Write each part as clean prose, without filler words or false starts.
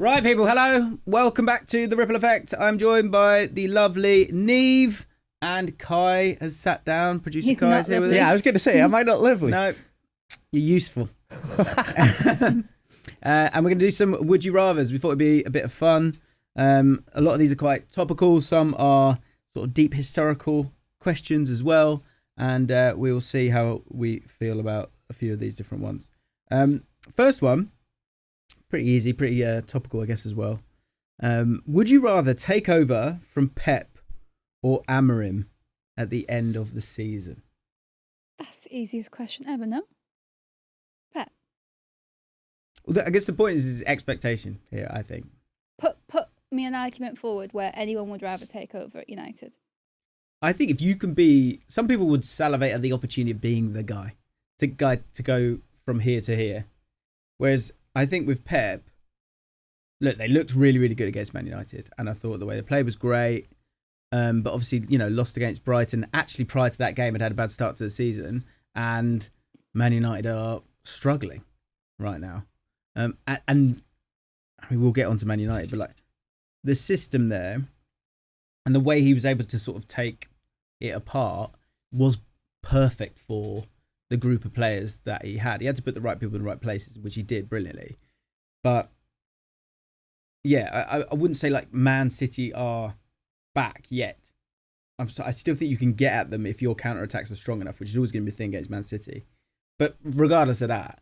Right, people, hello. Welcome back to The Ripple Effect. I'm joined by the lovely Nieve and Cai has sat down. Producer He's Kai not is here with lovely. us. Yeah, I was going to say, am I not lovely? No, you're useful. And we're going to do some Would You Rathers. We thought it'd be a bit of fun. A lot of these are quite topical. Some are sort of deep historical questions as well. And we will see how we feel about a few of these different ones. First one, pretty easy, pretty topical, I guess, as well. Would you rather take over from Pep or Amorim at the end of the season? That's the easiest question ever, no? Pep. Well, I guess the point is expectation here, I think. Put me an argument forward where anyone would rather take over at United. I think if you can be... Some people would salivate at the opportunity of being the guy to go from here to here. Whereas I think with Pep, look, they looked really, really good against Man United. And I thought the way they played was great. But obviously, you know, lost against Brighton. Actually, prior to that game, had a bad start to the season. And Man United are struggling right now. And I mean, we'll get onto Man United, but like the system there and the way he was able to sort of take it apart was perfect for the group of players that he had. He had to put the right people in the right places, which he did brilliantly. But yeah, I wouldn't say like Man City are back yet. I still think you can get at them if your counter-attacks are strong enough, which is always going to be a thing against Man City. But regardless of that,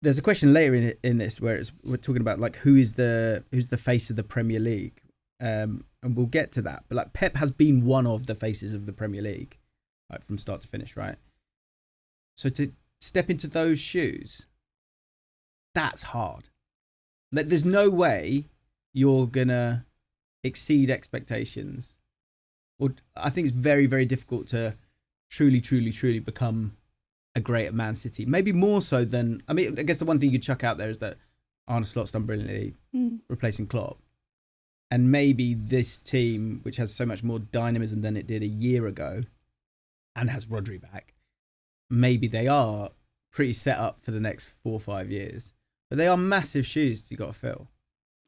there's a question later in this where we're talking about like who's the face of the Premier League, and we'll get to that. But like Pep has been one of the faces of the Premier League, like from start to finish, right? So to step into those shoes, that's hard. Like there's no way you're gonna exceed expectations. Or I think it's very, very difficult to truly become a great at Man City. Maybe more so than... I mean, I guess the one thing you could chuck out there is that Arne Slot's done brilliantly replacing Klopp. And maybe this team, which has so much more dynamism than it did a year ago, and has Rodri back, maybe they are pretty set up for the next 4 or 5 years. But they are massive shoes you got to fill.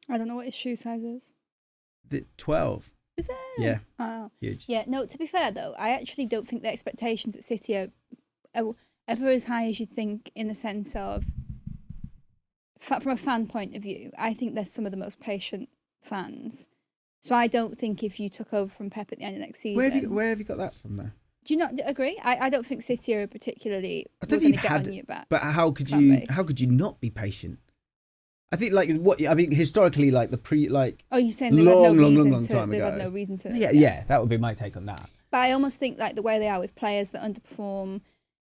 I don't know what his shoe size is. 12. Is it? Yeah. Oh. Huge. Yeah, no, to be fair though, I actually don't think the expectations at City are ever as high as you'd think, in the sense of, from a fan point of view, I think they're some of the most patient fans. So I don't think if you took over from Pep at the end of next season... Where have you got that from though? Do you not agree? I don't think City are particularly... I don't going think to get you've on your back. But how could you not be patient? I think historically, like the Oh, you're saying they've had long no reason to... Yeah, that would be my take on that. But I almost think like the way they are with players that underperform,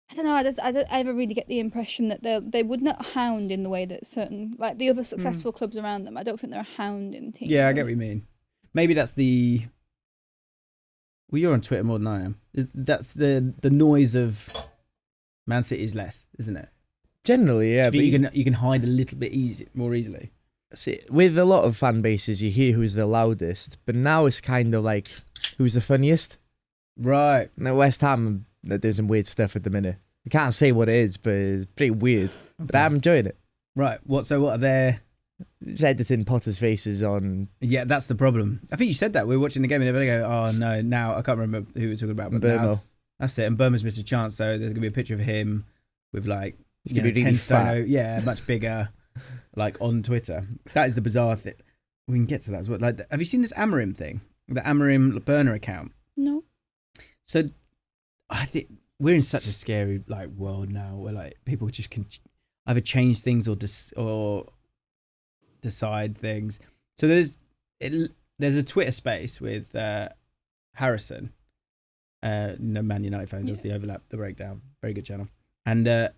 I don't know, I don't ever really get the impression that they would not hound in the way that certain, like the other successful clubs around them. I don't think they're a hounding team. Yeah, I get what you mean. Maybe that's the... Well, you're on Twitter more than I am. That's the noise of Man City is less, isn't it? Generally, yeah. But you can hide a little bit more easily. See, with a lot of fan bases, you hear who's the loudest, but now it's kind of like who's the funniest. Right. Now West Ham, they're doing some weird stuff at the minute. I can't say what it is, but it's pretty weird. Okay. But I'm enjoying it. Right. What are they? Just editing Potter's faces on. Yeah, that's the problem. I think you said that. We were watching the game and they go, oh no, now I can't remember who we were talking about. But now, that's it. And Burma's missed a chance, so there's going to be a picture of him with like, you know, 10 stone. Yeah, much bigger, like on Twitter. That is the bizarre thing. We can get to that as well. Like, have you seen this Amorim thing? The Amorim burner account? No. So I think we're in such a scary like world now where like people just can either change things or decide things. So there's a Twitter space with Harrison, Man United fan, does the overlap, the breakdown, very good channel, and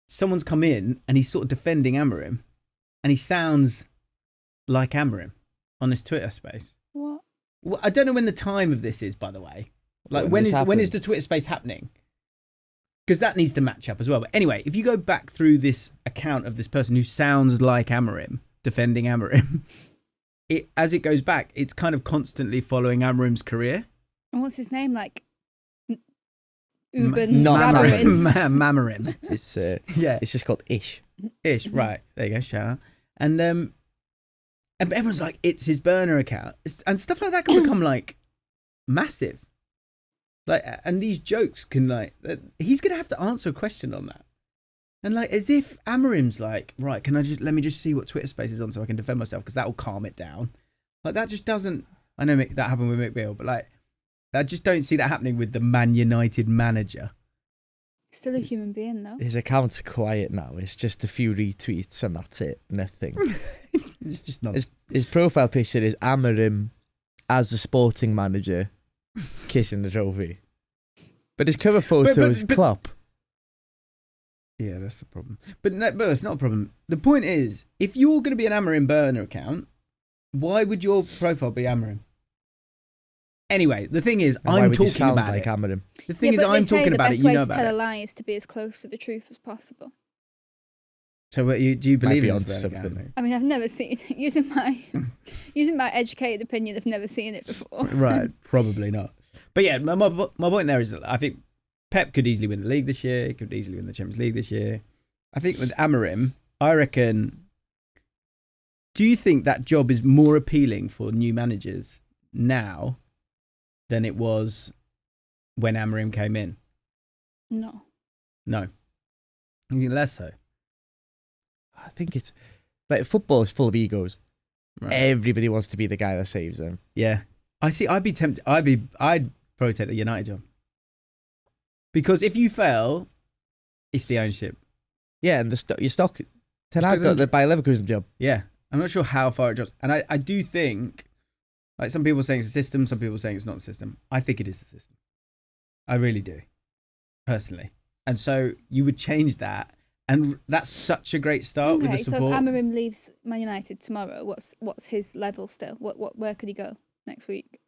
someone's come in and he's sort of defending Amorim, and he sounds like Amorim on this Twitter space. What? Well, I don't know when the time of this is, by the way. Like when is the Twitter space happening? Because that needs to match up as well. But anyway, if you go back through this account of this person who sounds like Amorim, defending Amorim, as it goes back, it's kind of constantly following Amorim's career. And what's his name? Like Mamarim. Mamarim. It's just called Ish. Ish, right. There you go, shout out. And everyone's like, it's his burner account. And stuff like that can become like massive. Like, and these jokes can like, he's going to have to answer a question on that. And like, as if Amorim's like, right, let me just see what Twitter Space is on so I can defend myself because that will calm it down. Like, that just doesn't, I know that happened with McBeal, but like, I just don't see that happening with the Man United manager. Still a human being, though. His account's quiet now. It's just a few retweets and that's it. Nothing. It's just not. His profile picture is Amorim as the sporting manager kissing the trophy. But his cover photo is Klopp. Yeah, that's the problem. But it's not a problem. The point is, if you're going to be an Amorim burner account, why would your profile be Amorim? Anyway, the thing is, And why I'm would you talking sound about like it. Amorim? The thing is, I'm talking about it. You know The best way to about tell it. a lie is to be as close to the truth as possible. So, do you believe be in this onto burner something. account? I mean, I've never seen using my educated opinion. I've never seen it before. Right, probably not. But yeah, my point there is that I think Pep could easily win the league this year. He could easily win the Champions League this year. I think with Amorim, I reckon. Do you think that job is more appealing for new managers now than it was when Amorim came in? No. No. I think less so. I think it's like football is full of egos. Right. Everybody wants to be the guy that saves them. Yeah. I see. I'd be tempted. I'd probably take the United job. Because if you fail, it's the ownership. Yeah, and your stock. Ten Hag got the Bayer Leverkusen job. Yeah. I'm not sure how far it drops. And I do think, like some people are saying it's a system, some people are saying it's not a system. I think it is a system. I really do. Personally. And so you would change that. And that's such a great start with the Okay, so support. if Amorim leaves Man United tomorrow, what's his level still? Where could he go next week?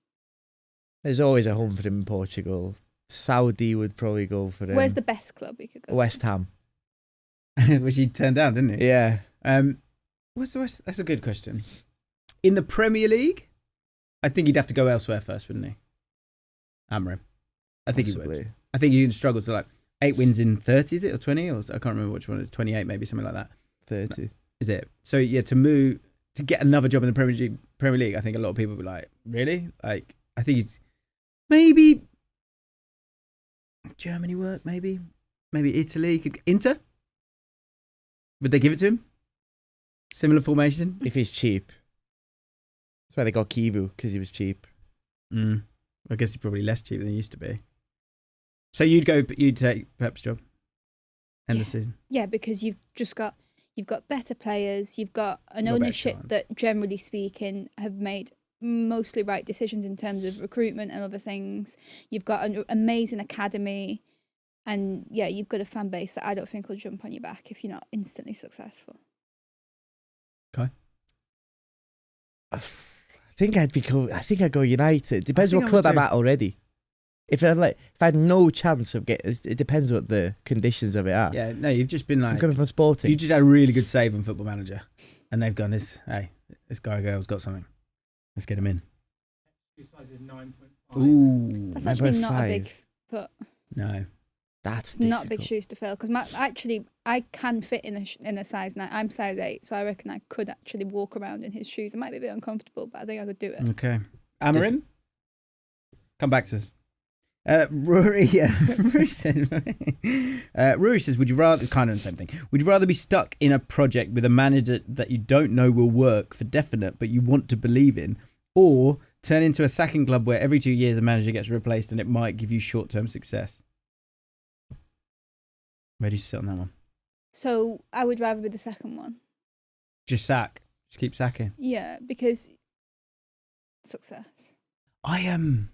There's always a home for him in Portugal. Saudi would probably go for him. Where's the best club he could go West to? Ham. Which he turned down, didn't he? Yeah. What's the West? That's a good question. In the Premier League, I think he'd have to go elsewhere first, wouldn't he? Amorim. I think he would. I think he'd struggle to like 8 wins in 30, is it? Or 20? Or I can't remember which one it is. 28 maybe, something like that. 30. Is it? So yeah, to get another job in the Premier League, I think a lot of people would be like, really? Like, I think he's maybe Germany work, maybe Italy. Inter? Would they give it to him? Similar formation? If he's cheap. That's why they got Kivu, because he was cheap. I guess he's probably less cheap than he used to be. So you'd take Pep's job? End of season? Yeah, because you've got better players, you've got an Got better ownership chance. that, generally speaking, have made mostly right decisions in terms of recruitment and other things. You've got an amazing academy, and yeah, you've got a fan base that I don't think will jump on your back if you're not instantly successful. Okay. I think I'd go United. Depends what club I'm at already. If I had no chance of getting, it depends what the conditions of it are. Yeah, no, you've just been like, I'm coming from Sporting. you just had a really good save on Football Manager, and they've gone, this girl's got something. Let's get him in. Size is 9.5. Ooh, That's actually not a 9.5. big foot. no. That's It's not big difficult. shoes to fill, because I can fit in a size 9. I'm size 8, so I reckon I could actually walk around in his shoes. It might be a bit uncomfortable, but I think I could do it. Okay, Amorim, come back to us. Rory says, would you rather, kind of the same thing, would you rather be stuck in a project with a manager that you don't know will work for definite but you want to believe in, or turn into a sacking club where every 2 years a manager gets replaced and it might give you short-term success? Where do you sit on that one? So I would rather be the second one. Just sack. Just keep sacking. Yeah, because success. The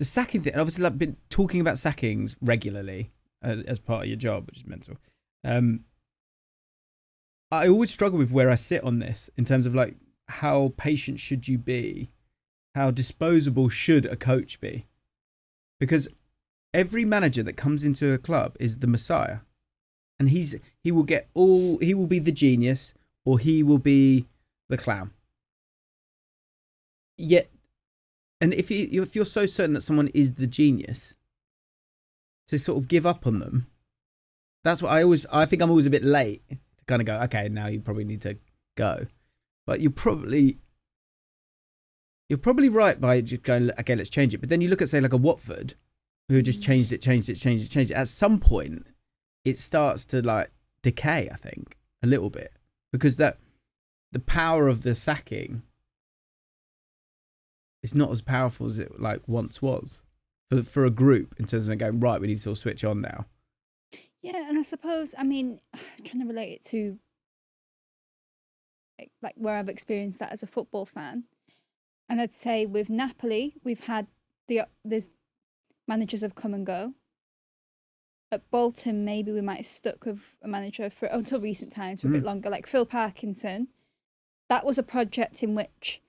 sacking thing, obviously, I've been talking about sackings regularly as part of your job, which is mental. I always struggle with where I sit on this in terms of like, how patient should you be? How disposable should a coach be? Because every manager that comes into a club is the messiah, and he will be the genius, or he will be the clown. Yet, and if you're so certain that someone is the genius, to sort of give up on them That's what I think I'm always a bit late to kind of go, okay, now you probably need to go. But you're probably right by just going, okay, let's change it. But then you look at, say, like a Watford, who just changed it. At some point, it starts to like decay, I think, a little bit. Because the power of the sacking is not as powerful as it like once was for a group in terms of going, right, we need to sort of switch on now. Yeah, and I suppose, I mean, trying to relate it to like where I've experienced that as a football fan. And I'd say with Napoli, we've had there's managers have come and go. At Bolton, maybe we might have stuck with a manager for until recent times for a bit longer, like Phil Parkinson. That was a project in which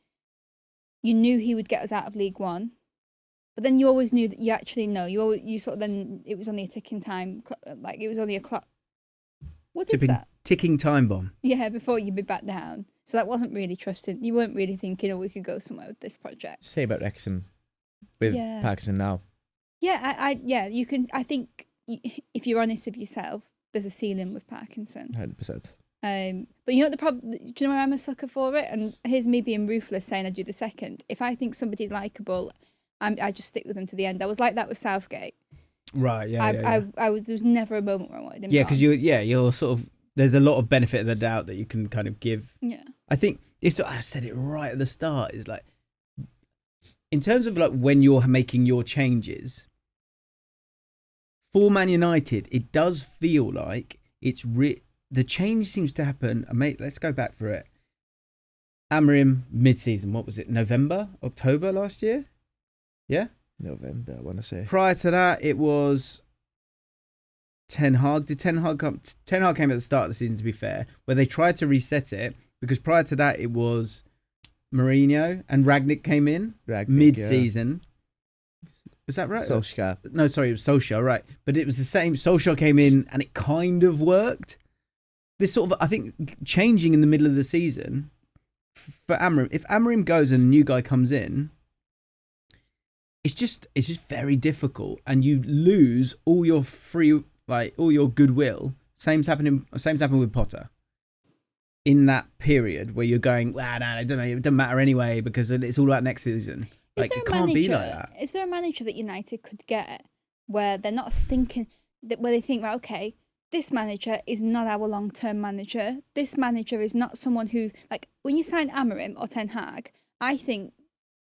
you knew he would get us out of League One, but then you always knew that you actually know. You sort of then it was only a ticking time, like it was only a clock. What is that? Ticking time bomb. Yeah, before you'd be back down. So that wasn't really trusted. You weren't really thinking, oh, we could go somewhere with this project. Say about Wrexham with Parkinson now. Yeah, you can. I think if you're honest with yourself, there's a ceiling with Parkinson. 100%. But you know what the problem? Do you know where I'm a sucker for it? And here's me being ruthless, saying I do the second. If I think somebody's likable, I just stick with them to the end. I was like that with Southgate. Right. Yeah. There was never a moment where I wanted him. Yeah, because you're sort of. There's a lot of benefit of the doubt that you can kind of give. Yeah. I think I said it right at the start. Is like, in terms of like when you're making your changes for Man United, it does feel like it's the change seems to happen. Mate, let's go back for it. Amorim mid-season. What was it? November, October last year? Yeah. November, I want to say. Prior to that, it was Ten Hag. Did Ten Hag come? Ten Hag came at the start of the season, to be fair, where they tried to reset it, because prior to that it was Mourinho and Rangnick came in mid-season. Yeah. Was that right? Solskjaer. No, sorry, it was Solskjaer, right. But it was the same. Solskjaer came in and it kind of worked. This sort of, I think, changing in the middle of the season for Amorim. If Amorim goes and a new guy comes in, it's just very difficult, and you lose all your all your goodwill. Same's happened with Potter. In that period where you're going, no, it doesn't matter anyway because it's all about next season. Like, it can't be like that. Is there a manager that United could get where they're not thinking where they think, right, okay, this manager is not our long-term manager. This manager is not someone who, like, when you sign Amorim or Ten Hag, I think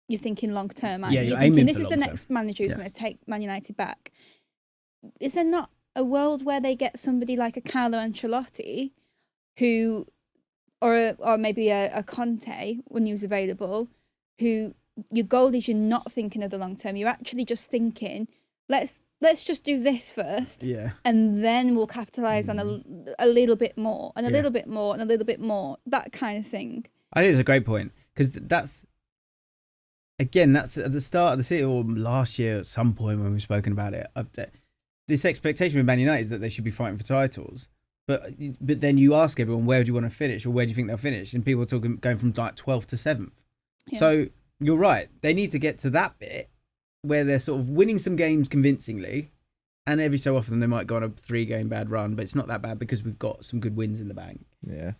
you're thinking long-term. Yeah, you're thinking this is the next manager who's going to take Man United back. Is there not a world where they get somebody like a Carlo Ancelotti, who, or maybe a Conte when he was available, who your goal is you're not thinking of the long-term. You're actually just thinking, let's just do this first, and then we'll capitalise on a little bit more, and a little bit more, and a little bit more, that kind of thing. I think it's a great point, because that's at the start of the season, or last year at some point when we've spoken about it. This expectation with Man United is that they should be fighting for titles, but then you ask everyone, where do you want to finish, or where do you think they'll finish, and people are talking going from like 12th to 7th. Yeah. So you're right, they need to get to that bit where they're sort of winning some games convincingly, and every so often they might go on a 3-game bad run, but it's not that bad because we've got some good wins in the bank. Yeah.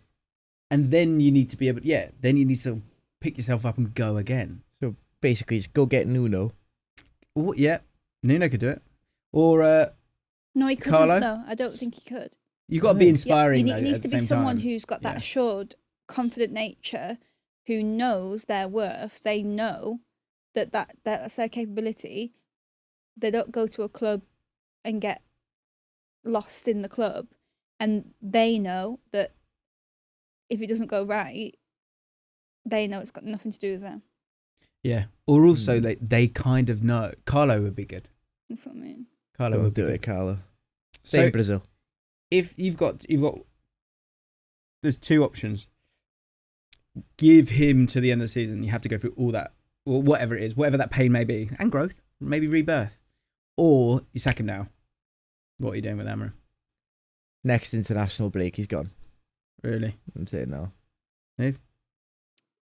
And then you need to be able, then you need to pick yourself up and go again. So basically, just go get Nuno. Oh, yeah, Nuno could do it. Or no, he couldn't. Carlo? No, I don't think he could. You've got to be inspiring. He needs to be someone who's got that assured, confident nature, who knows their worth. They know that's their capability. They don't go to a club and get lost in the club, and they know that if it doesn't go right, they know it's got nothing to do with them. Yeah. Or also they kind of know. Carlo would be good. That's what I mean. Carlo would do it, Carlo. Same Brazil. If you've got there's two options. Give him to the end of the season. You have to go through all that, or whatever it is, whatever that pain may be, and growth, maybe rebirth. Or you sack him now. What are you doing with Amorim? Next international break, he's gone. Really? I'm saying no. Nieve?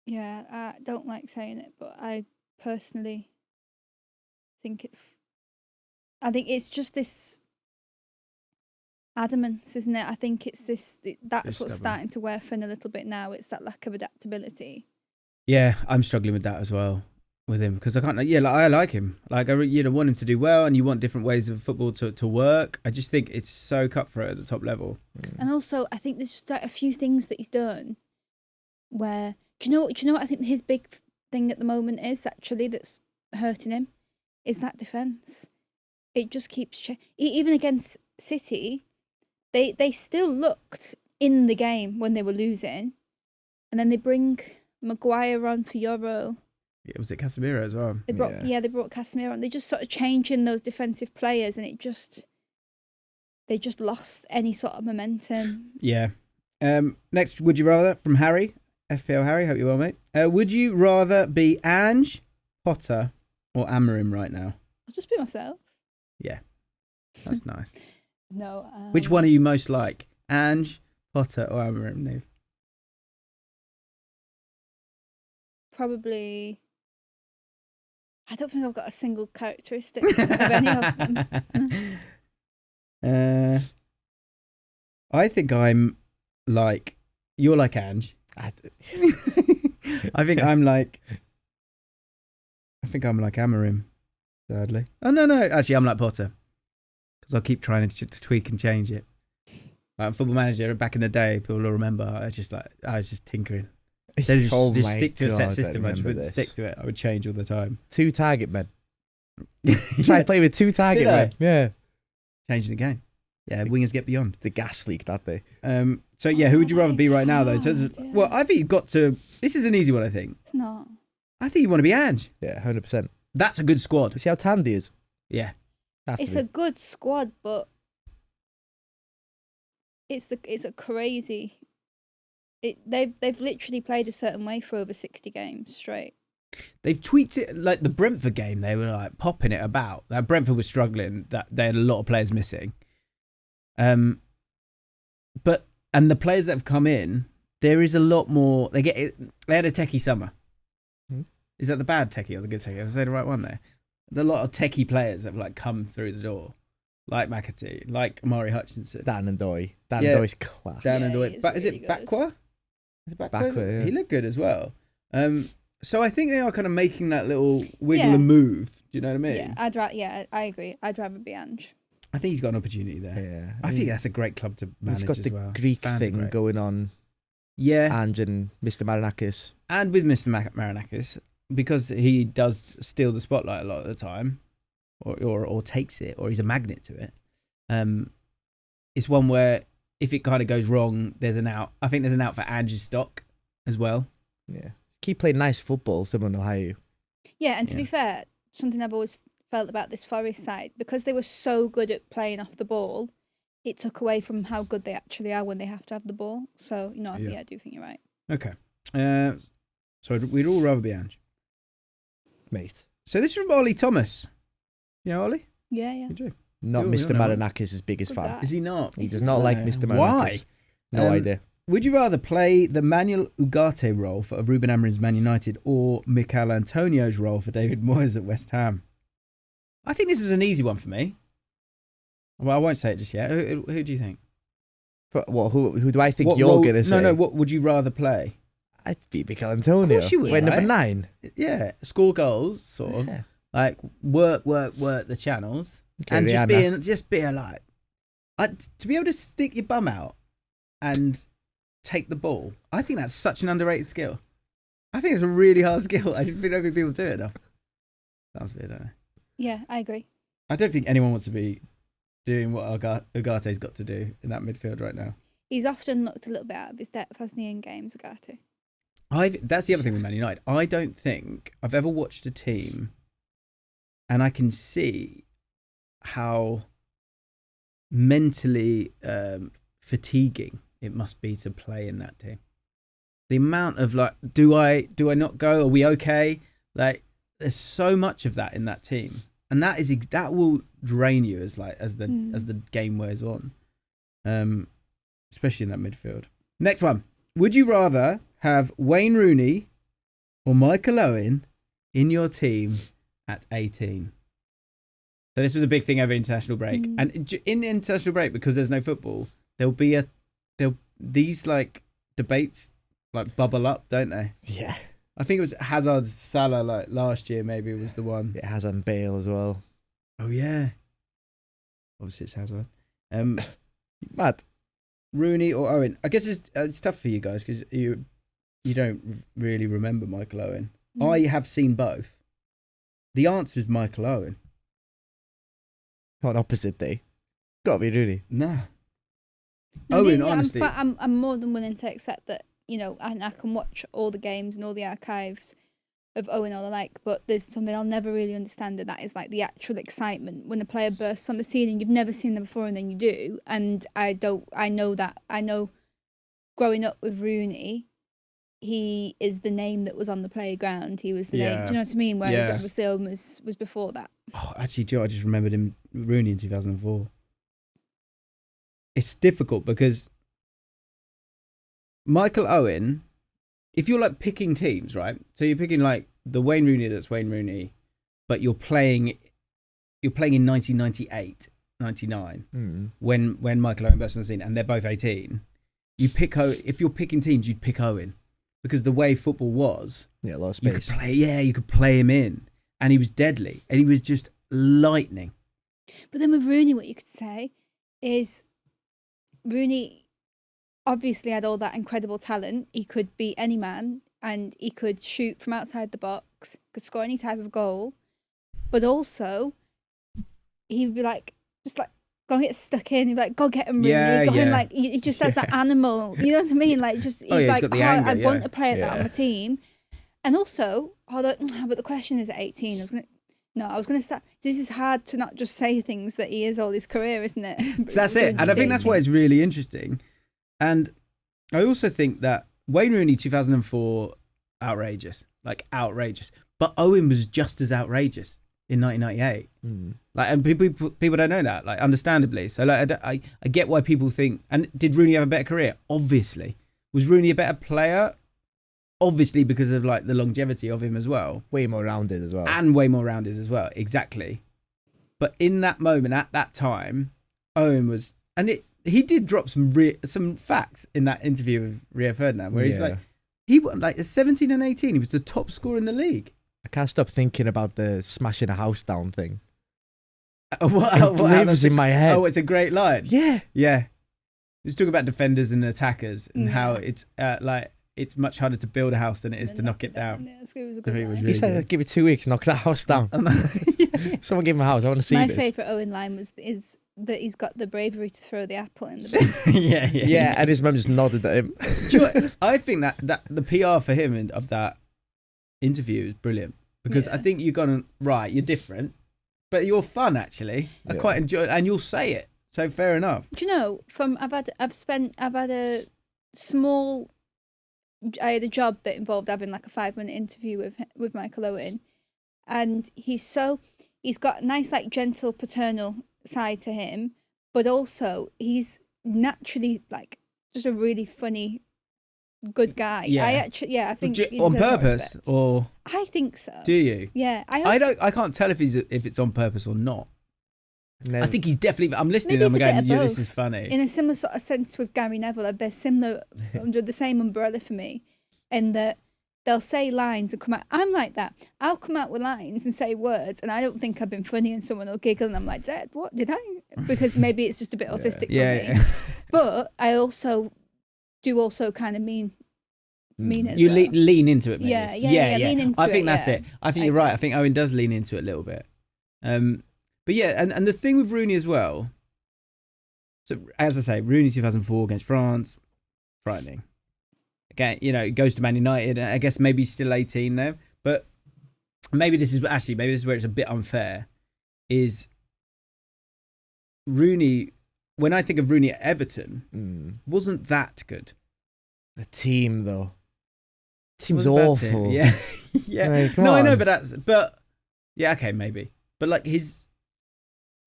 Yeah, I don't like saying it, but I personally think it's just this. adamance, isn't it? I think it's that's It's what's stubborn. starting to wear thin a little bit now. It's that lack of adaptability. Yeah, I'm struggling with that as well with him because I can't. Yeah, like, I like him. Like want him to do well, and you want different ways of football to work. I just think it's so cutthroat at the top level. And also, I think there's just like a few things that he's done where do you know what I think his big thing at the moment is actually that's hurting him is that defense. It just keeps even against City, they still looked in the game when they were losing, and then they bring Maguire on for Euro. Yeah, was it Casemiro as well? They brought Casemiro on. They just sort of changing those defensive players, and they just lost any sort of momentum. Yeah. Next, would you rather from Harry, FPL Harry? Hope you're well, mate. Would you rather be Ange, Potter, or Amorim right now? I'll just be myself. Yeah, that's nice. No. Which one are you most like, Ange, Potter, or Amorim, Nieve? Probably. I don't think I've got a single characteristic of any of them. I think I'm like you're like Ange. I think I'm like Amorim. Sadly, no. Actually, I'm like Potter because I'll keep trying to tweak and change it. Like Football Manager back in the day, people will remember. I was just tinkering. Instead of just stick to a set system, I just wouldn't stick to it. I would change all the time. 2 target men. Try to play with 2 target men. Yeah. Changing the game. Yeah, wingers get beyond. The gas leak that day. So yeah, who would you rather be right now though? In terms of, yeah. well, I think you've got to. This is an easy one. I think. It's not. I think you want to be Ange. Yeah, 100%. That's a good squad. See how tanned he is? Yeah. It's a good squad, but it's a crazy. They've literally played a certain way for over 60 games straight. They've tweaked it like the Brentford game. They were like popping it about. That Brentford was struggling. That they had a lot of players missing. And the players that have come in, there is a lot more. They had a techie summer. Is that the bad techie or the good techie? I say the right one there. There's a lot of techie players that have like come through the door, like McAtee, like Amari Hutchinson, Dan and Doy. Dan and Doy's class. Dan and Doy. he is But is really it good. Bakwa? Is it Bakwa? Bakwa, yeah. He looked good as well. So I think they are kind of making that little wiggle Yeah. and move. Do you know what I mean? Yeah, I agree. I'd rather be Ange. I think he's got an opportunity there. Yeah. I think that's a great club to manage He's got as the well. Greek Fans are thing great. going on. Yeah. Ange and Mr. Marinakis. And with Mr. Marinakis, because he does steal the spotlight a lot of the time, or takes it, or he's a magnet to it. It's one where if it kind of goes wrong, there's an out. I think there's an out for Ange's stock as well. Yeah. Keep playing nice football, someone will hire you. Yeah, and to Yeah. be fair, something I've always felt about this Forest side, because they were so good at playing off the ball, it took away from how good they actually are when they have to have the ball. So, I do think you're right. Okay. So we'd all rather be Ange. Mate. So this is from Ollie Thomas. You know Ollie? Yeah. Good job. Not Cool, Mr. you know. Marinakis' his biggest Good fan. guy. Is he not? He does not like Mr. Marinakis. Why? No idea. Would you rather play the Manuel Ugarte role for Ruben Amorim's Man United or Mikel Antonio's role for David Moyes at West Ham? I think this is an easy one for me. Well, I won't say it just yet. Who do you think? But what? Who do I think What you're role- going to say? No. What would you rather play? I'd be Mikel Antonio. Of course you would, We're number right? 9. Yeah, score goals, sort of. Yeah. Like work the channels, Okay, and Rihanna. just being like, to be able to stick your bum out and take the ball. I think that's such an underrated skill. I think it's a really hard skill. I don't think people do it enough. Sounds weird, don't it? Yeah, I agree. I don't think anyone wants to be doing what Ugarte's got to do in that midfield right now. He's often looked a little bit out of his depth, hasn't he, in games, Ugarte? That's the other thing with Man United. I don't think I've ever watched a team and I can see how mentally fatiguing it must be to play in that team. The amount of like, do I not go? Are we okay? Like, there's so much of that in that team, and that will drain you as the game wears on, especially in that midfield. Next one. Would you rather have Wayne Rooney or Michael Owen in your team at 18? So this was a big thing over international break, and in the international break, because there's no football, these like debates like bubble up, don't they? Yeah. I think it was Hazard Salah like last year, maybe was the one. It has on Bale as well. Oh yeah. Obviously it's Hazard. Mad. Rooney or Owen. I guess it's tough for you guys because you don't really remember Mikel Owen. I have seen both. The answer is Mikel Owen. Not an opposite day. Gotta be Rooney. Nah. No, Owen, yeah, honestly. I'm more than willing to accept that, you know, and I can watch all the games and all the archives of Owen or the like, but there's something I'll never really understand, and that is like the actual excitement when a player bursts on the scene and you've never seen them before and then you do. And I know growing up with Rooney, he is the name that was on the playground. He was the name. Do you know what I mean? Whereas obviously Owen was before that. Oh, actually, Joe, I just remembered him, Rooney in 2004. It's difficult because Mikel Owen, if you're like picking teams, right? So you're picking like the Wayne Rooney that's Wayne Rooney, but you're playing in 1998, 99, when Mikel Owen burst on the scene, and they're both 18. If you're picking teams, you'd pick Owen because the way football was, a lot of space. You could play him in, and he was deadly, and he was just lightning. But then with Rooney, what you could say is Rooney obviously had all that incredible talent. He could beat any man, and he could shoot from outside the box, could score any type of goal. But also, he would be like, just like, go get stuck in. He'd be like, go get him, Rooney. And like, he just has that animal. You know what I mean? Like, just he's like, I want to play that on my team. And also, but the question is at 18. I was gonna start. This is hard to not just say things that he is all his career, isn't it? So that's it, and I think that's why it's really interesting. And I also think that Wayne Rooney 2004 outrageous, but Owen was just as outrageous in 1998. Like, and people don't know that, like, understandably. So like, I get why people think. And did Rooney have a better career? Obviously. Was Rooney a better player? Obviously, because of like the longevity of him as well. Way more rounded as well. And way more rounded as well, exactly. But in that moment, at that time, Owen was, and he did drop some facts in that interview with Rio Ferdinand, where he's like, he won like at 17 and 18, he was the top scorer in the league. I can't stop thinking about the smashing a house down thing. What lives in my head. Oh, it's a great line. Yeah. He's talking about defenders and attackers and how it's it's much harder to build a house than it is to knock it down. Yeah, it was a good line. He said, give it 2 weeks, knock that house down. Someone give him a house. I want to see My this. favourite Owen line is that he's got the bravery to throw the apple in the bin. Yeah, and his mum just nodded at him. Do you know what? I think that the PR for him of that interview is brilliant because I think you're you're different, but you're fun actually. I quite enjoy it, and you'll say it. So fair enough. Do you know? I had a job that involved having like a 5-minute interview with Mikel Owen, and he's got a nice like gentle paternal side to him, but also he's naturally like just a really funny, good guy. I think he on deserves more purpose respect. or I think so. do you? Yeah, I can't tell if it's on purpose or not. No. I think he's definitely. I'm listening. Maybe I'm it's a bit going. of Yeah, both. this is funny. In a similar sort of sense with Gary Neville, they're similar under the same umbrella for me, in that they'll say lines and come out. I'm like that. I'll come out with lines and say words, and I don't think I've been funny, and someone will giggle, and I'm like, what did I? Because maybe it's just a bit autistic for me. But I also kind of mean it as you well. lean into it. Maybe. Yeah, lean into it. I think that's it. I think you're right. I think Owen does lean into it a little bit. But yeah, and the thing with Rooney as well. So as I say, Rooney 2004 against France, frightening. Again, goes to Man United. I guess maybe he's still 18 there, but maybe this is where it's a bit unfair. Is Rooney? When I think of Rooney at Everton, wasn't that good? The team though. Team's Wasn't awful. Yeah. Like, I know, but yeah, okay, maybe. But like it's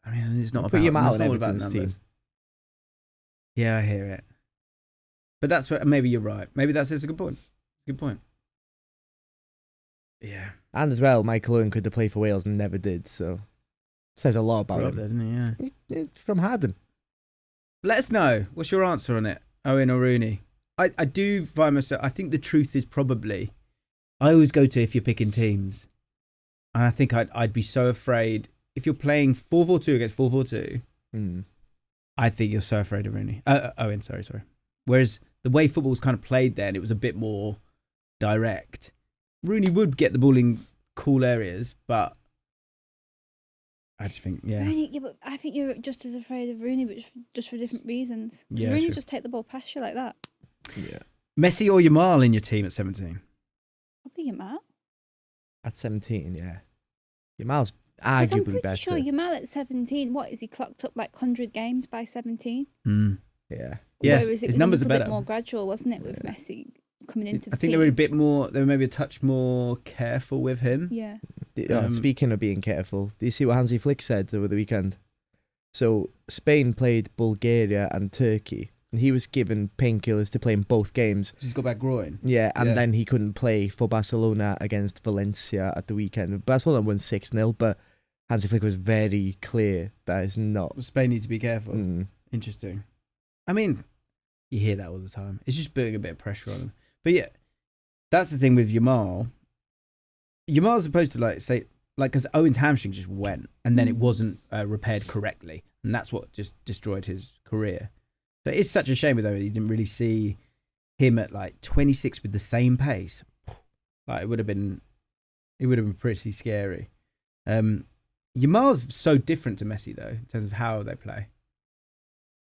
not about. Put your mouth on all about Everton's numbers. team. Yeah, I hear it. But that's where maybe you're right. Maybe that's a good point. Good point. Yeah. And as well, Mikel Owen could have played for Wales and never did. So Says a lot about Probably, him. doesn't he? Yeah. It's from Harden. Let us know. What's your answer on it, Owen or Rooney? I do find myself. I think the truth is probably. I always go to if you're picking teams, and I think I'd be so afraid if you're playing 4-4-2 against 4-4-2. I think you're so afraid of Rooney. Owen, sorry. Whereas the way football was kind of played then, it was a bit more direct. Rooney would get the ball in cool areas, but I just think, Rooney, but I think you're just as afraid of Rooney, but just for different reasons. Because Rooney true. just take the ball past you like that. Yeah. Messi or Yamal in your team at 17? Probably Yamal. At 17, yeah. Yamal's Because I'm arguably pretty better. sure Yamal at 17, what is he clocked up like 100 games by 17? Yeah. Yeah, Whereas it his was a numbers little are bit better. more gradual, wasn't it, with Messi coming into the I think team? they were maybe a touch more careful with him. Yeah. Speaking of being careful, do you see what Hansi Flick said over the weekend? So Spain played Bulgaria and Turkey, and he was given painkillers to play in both games. He's got back groin. Yeah, and then he couldn't play for Barcelona against Valencia at the weekend. Barcelona won 6-0, but Hansi Flick was very clear that it's not. Spain need to be careful. Interesting. I mean, you hear that all the time. It's just putting a bit of pressure on them. But yeah, that's the thing with Yamal. Yamal's supposed to say, because Owen's hamstring just went, and then it wasn't repaired correctly, and that's what just destroyed his career. So it's such a shame with Owen. You didn't really see him at 26 with the same pace. It would have been pretty scary. Yamal's so different to Messi though in terms of how they play.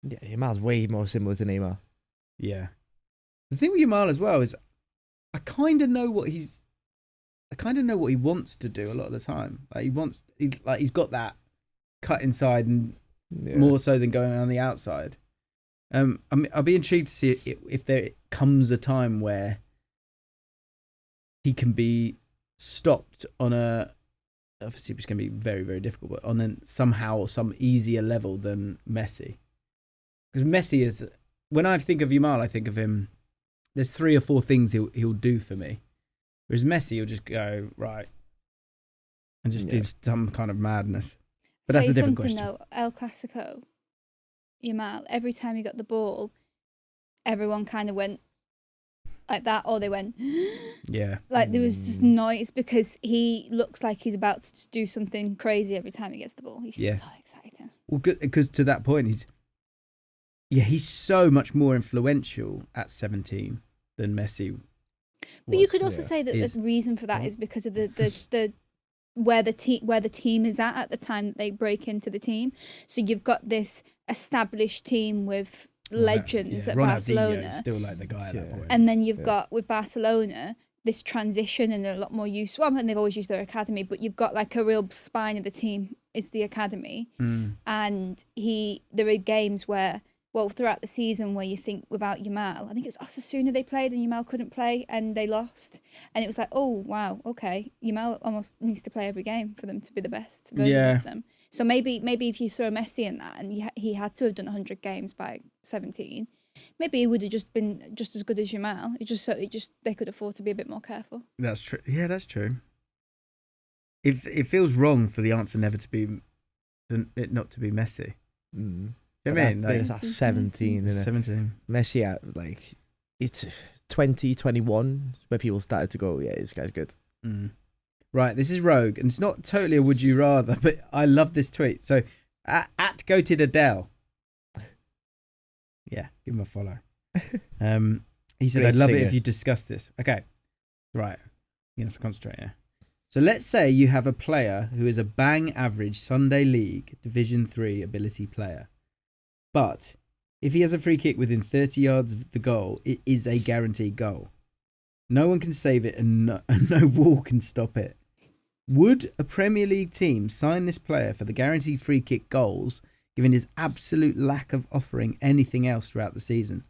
Yeah, Yamal's way more similar to Neymar. Yeah. The thing with Yamal as well is I kind of know what he wants to do a lot of the time. He's got that cut inside and more so than going on the outside. I'll be intrigued to see if there comes a time where he can be stopped on obviously it's going to be very, very difficult, but on somehow some easier level than Messi. Because Messi is, when I think of Yamal, I think of him, there's 3 or 4 things he'll do for me. Whereas Messi, he'll just go, right, and just do some kind of madness. But that's a different question. Though, El Clasico, Yamal, every time he got the ball, everyone kind of went like that, or they went, yeah. There was just noise because he looks like he's about to do something crazy every time he gets the ball. He's so exciting. Well, because to that point, he's so much more influential at 17 than Messi. But you could also say that the reason for that is because of the where the team is at the time that they break into the team. So you've got this established team with legends at Barcelona, still the guy at that point. And then you've got with Barcelona this transition and a lot more use. Well, and they've always used their academy, but you've got a real spine of the team is the academy, and there are games where. Well, throughout the season where you think without Yamal, I think it was Osasuna they played and Yamal couldn't play and they lost. And it was oh, wow, okay. Yamal almost needs to play every game for them to be the best version of them. So maybe if you throw Messi in that and he had to have done 100 games by 17, maybe he would have just been just as good as Yamal. They could afford to be a bit more careful. That's true. Yeah, that's true. It feels wrong for the answer never to be, not to be Messi. I mean, it's 17, isn't it? 17. Messi at it's 2021 where people started to go, yeah, this guy's good. Right, this is Rogue, and it's not totally a would you rather, but I love this tweet. So, at Goated Adele. Yeah, give him a follow. He said, Great I'd love singer. it if you discussed this. Okay, right. You're going to have to concentrate, yeah. So let's say you have a player who is a bang average Sunday League Division 3 ability player. But if he has a free kick within 30 yards of the goal, it is a guaranteed goal. No one can save it and no wall can stop it. Would a Premier League team sign this player for the guaranteed free kick goals, given his absolute lack of offering anything else throughout the season?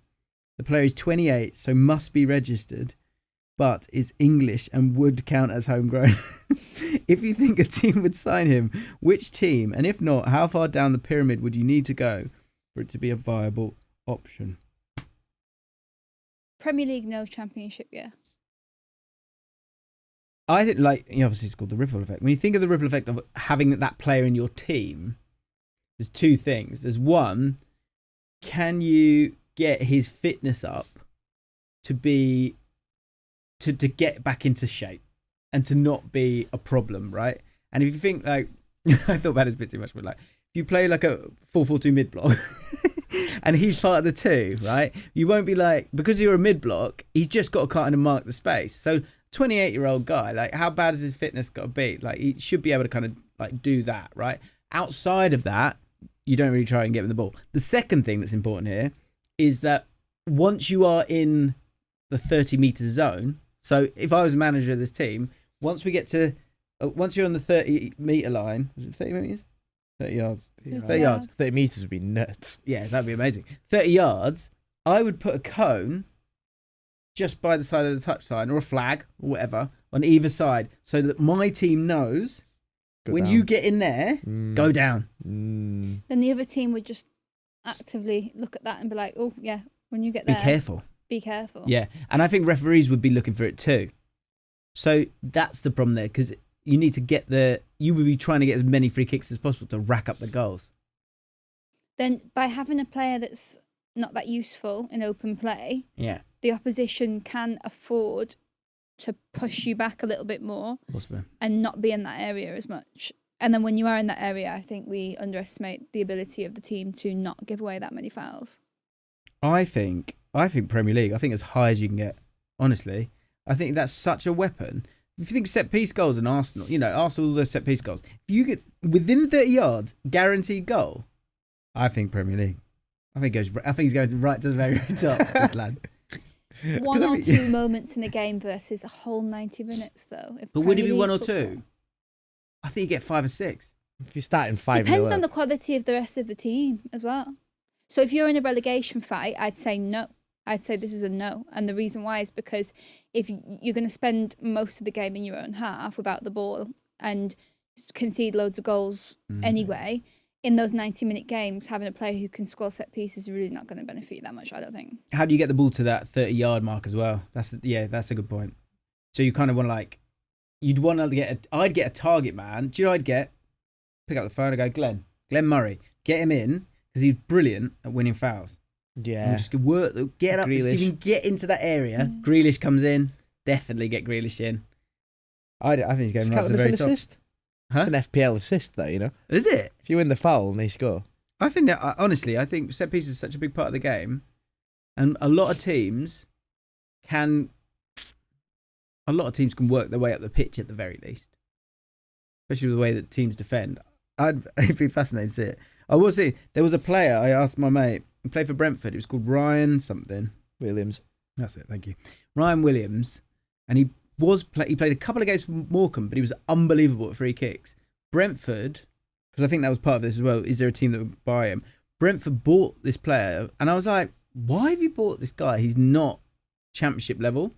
The player is 28, so must be registered, but is English and would count as homegrown. If you think a team would sign him, which team? And if not, how far down the pyramid would you need to go for it to be a viable option? Premier League, no. Championship, yeah. I think, like, obviously it's called the ripple effect. When you think of the ripple effect of having that player in your team, there's two things. There's one, can you get his fitness up to get back into shape and to not be a problem, right? And if you think, like, I thought about this a bit too much, but like, if you play like a 4-4-2 mid block and he's part of the two, right? You won't be like, because you're a mid block, he's just got to kind of mark the space. So 28-year-old guy, like, how bad has his fitness got to be? Like, he should be able to kind of like do that, right? Outside of that, you don't really try and get him the ball. The second thing that's important here is that once you are in the 30-meter zone, so if I was a manager of this team, once you're on the 30-meter line, was it 30 meters? 30 yards. 30 yards. 30 meters would be nuts. Yeah, that'd be amazing. 30 yards, I would put a cone just by the side of the touchline, or a flag, or whatever, on either side, so that my team knows when you get in there, go down. Then the other team would just actively look at that and be like, oh, yeah, when you get there, Be careful. Yeah, and I think referees would be looking for it too. So that's the problem there, because you need to you would be trying to get as many free kicks as possible to rack up the goals. Then by having a player that's not that useful in open play, the opposition can afford to push you back a little bit more and not be in that area as much. And then when you are in that area, I think we underestimate the ability of the team to not give away that many fouls. I think Premier League, I think as high as you can get, honestly. I think that's such a weapon. If you think set-piece goals in Arsenal, Arsenal, all those set-piece goals, if you get within 30 yards, guaranteed goal, I think Premier League. I think he's going right to the very top, this lad. One or two moments in a game versus a whole 90 minutes, though. But would it be one or two? I think you get 5 or 6. If you're starting 5, depends on the quality of the rest of the team as well. So if you're in a relegation fight, I'd say no. I'd say this is a no. And the reason why is because if you're going to spend most of the game in your own half without the ball and concede loads of goals anyway, in those 90-minute games, having a player who can score set pieces is really not going to benefit you that much, I don't think. How do you get the ball to that 30-yard mark as well? That's a good point. So you kind of want to I'd get a target man. Do you know what I'd get? Pick up the phone and go, Glenn Murray, get him in because he's brilliant at winning fouls. Yeah. And just get up, see if you can get into that area. Grealish comes in, definitely get Grealish in. I think he's going right to the very top. Assist? Huh? It's an FPL assist, though, Is it? If you win the foul and they score. I think that, honestly, I think set pieces is such a big part of the game, and a lot of teams can work their way up the pitch at the very least, especially with the way that teams defend. It'd be fascinating to see it. I will say there was a player I asked my mate. He played for Brentford. He was called Ryan something Williams. That's it. Thank you, Ryan Williams, and he played a couple of games for Morecambe, but he was unbelievable at free kicks. Brentford, because I think that was part of this as well. Is there a team that would buy him? Brentford bought this player, and I was like, why have you bought this guy? He's not Championship level.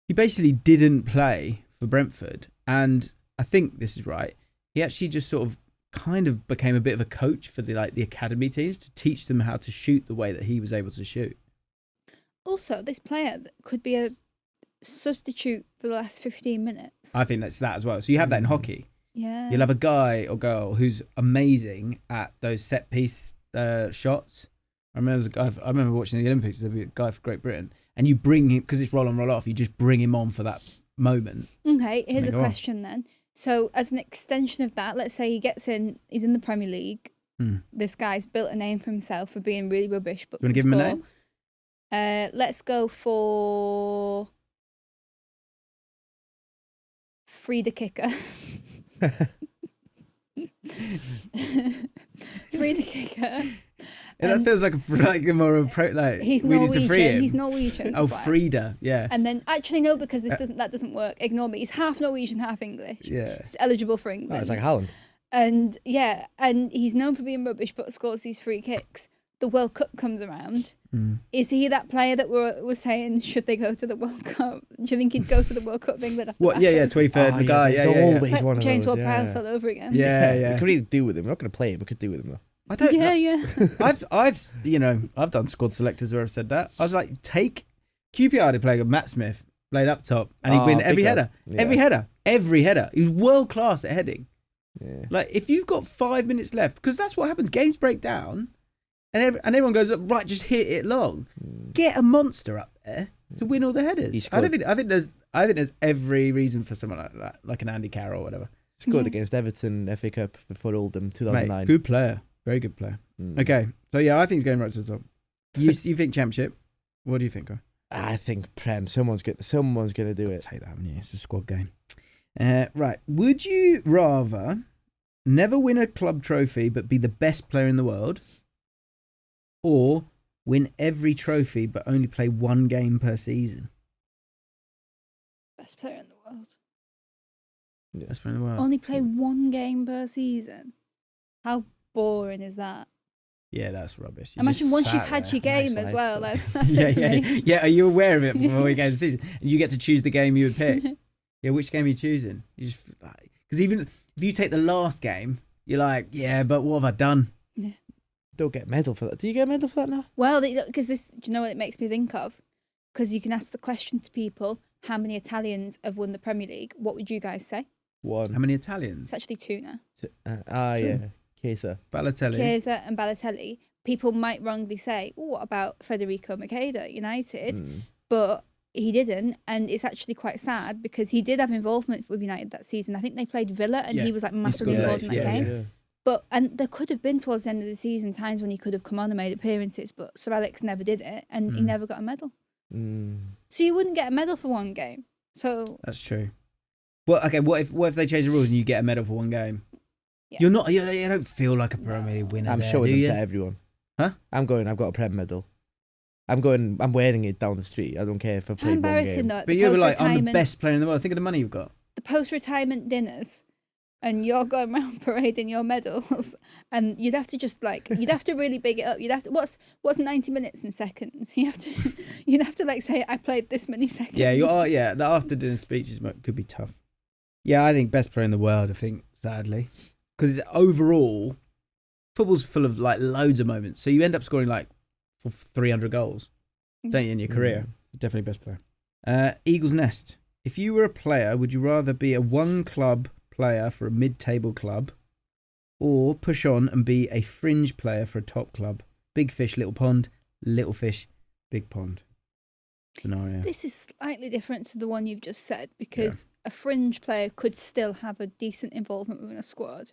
He basically didn't play for Brentford, and I think this is right. He actually just sort of kind of became a bit of a coach for the academy teams to teach them how to shoot the way that he was able to shoot. Also, this player could be a substitute for the last 15 minutes. I think that's that as well. So you have that in hockey. Yeah. You'll have a guy or girl who's amazing at those set piece shots. I remember watching the Olympics. There'd be a guy for Great Britain, and you bring him because it's roll on, roll off. You just bring him on for that moment. Okay, here's a question then. So, as an extension of that, let's say he gets in. He's in the Premier League. This guy's built a name for himself for being really rubbish, but you want to give him a name? Let's go for Frida Kicker. Frida Kicker. Yeah, that feels like more of a he's Norwegian. He's Norwegian. Oh, Frida, yeah. And then actually no, because that doesn't work. Ignore me. He's half Norwegian, half English. Yeah. He's eligible for England. Oh, it's like Haaland. And and he's known for being rubbish, but scores these free kicks. The World Cup comes around. Is he that player that we're saying should they go to the World Cup? Do you think he'd go to the World Cup of England? What? Yeah, 23rd. The guy. Yeah. Always it's like one of James those, Ward-Prowse all over again. Yeah. We could really do with him. We're not going to play him. We could do with him though. I don't know. Yeah. I've done squad selectors where I've said that. I was like, take QPR to play with Matt Smith. played up top, and he'd win every header. Every header. He was world class at heading. Yeah. Like, if you've got 5 minutes left, because that's what happens. Games break down, and everyone goes, right, just hit it long. Get a monster up there to win all the headers. I think there's every reason for someone like that, like an Andy Carroll or whatever. Scored against Everton FA Cup before Oldham 2009. Mate, good player, very good player. Okay, so yeah, I think he's going right to the top. You think Championship? What do you think? I think Prem. Someone's gonna do it. Take that, haven't you? It's a squad game. Right. Would you rather never win a club trophy but be the best player in the world, or win every trophy but only play one game per season? Best player in the world. Best player in the world. Only play one game per season. How boring is that? Yeah, that's rubbish. Imagine once you've had your game as well. Like, that's yeah, it for me. yeah. Are you aware of it before you go to the season? And you get to choose the game you would pick. Yeah, which game are you choosing? You just because even if you take the last game, you're like, yeah, but what have I done? Yeah. Don't get a medal for that. Do you get a medal for that now? Well, because this, do you know what it makes me think of? Because you can ask the question to people: how many Italians have won the Premier League? What would you guys say? One. How many Italians? It's actually 2 now. Yeah. Chiesa. Chiesa and Balotelli. People might wrongly say, oh, what about Federico Macheda at United? But he didn't, and it's actually quite sad because he did have involvement with United that season. I think they played Villa, and he was like massively involved in that game. Yeah. But and there could have been towards the end of the season times when he could have come on and made appearances, but Sir Alex never did it, and he never got a medal. So you wouldn't get a medal for one game. So that's true. Well, okay. What if they change the rules and you get a medal for one game? Yeah. You don't feel like a Premier League winner. I'm showing them to everyone. Huh? I've got a Prem medal. I'm wearing it down the street. I don't care if I play one game. How embarrassing though. But you were like, I'm the best player in the world. Think of the money you've got. The post-retirement dinners, and you're going around parading your medals, and you'd have to really big it up. You'd have to what's 90 minutes in seconds? You'd have to like say I played this many seconds. Yeah, the after dinner speeches could be tough. Yeah, I think best player in the world. I think sadly. Because overall, football's full of like loads of moments. So you end up scoring like 300 goals, don't you, in your career? Definitely best player. Eagle's Nest. If you were a player, would you rather be a one-club player for a mid-table club, or push on and be a fringe player for a top club? Big fish, little pond. Little fish, big pond. Scenario. This is slightly different to the one you've just said because a fringe player could still have a decent involvement within a squad.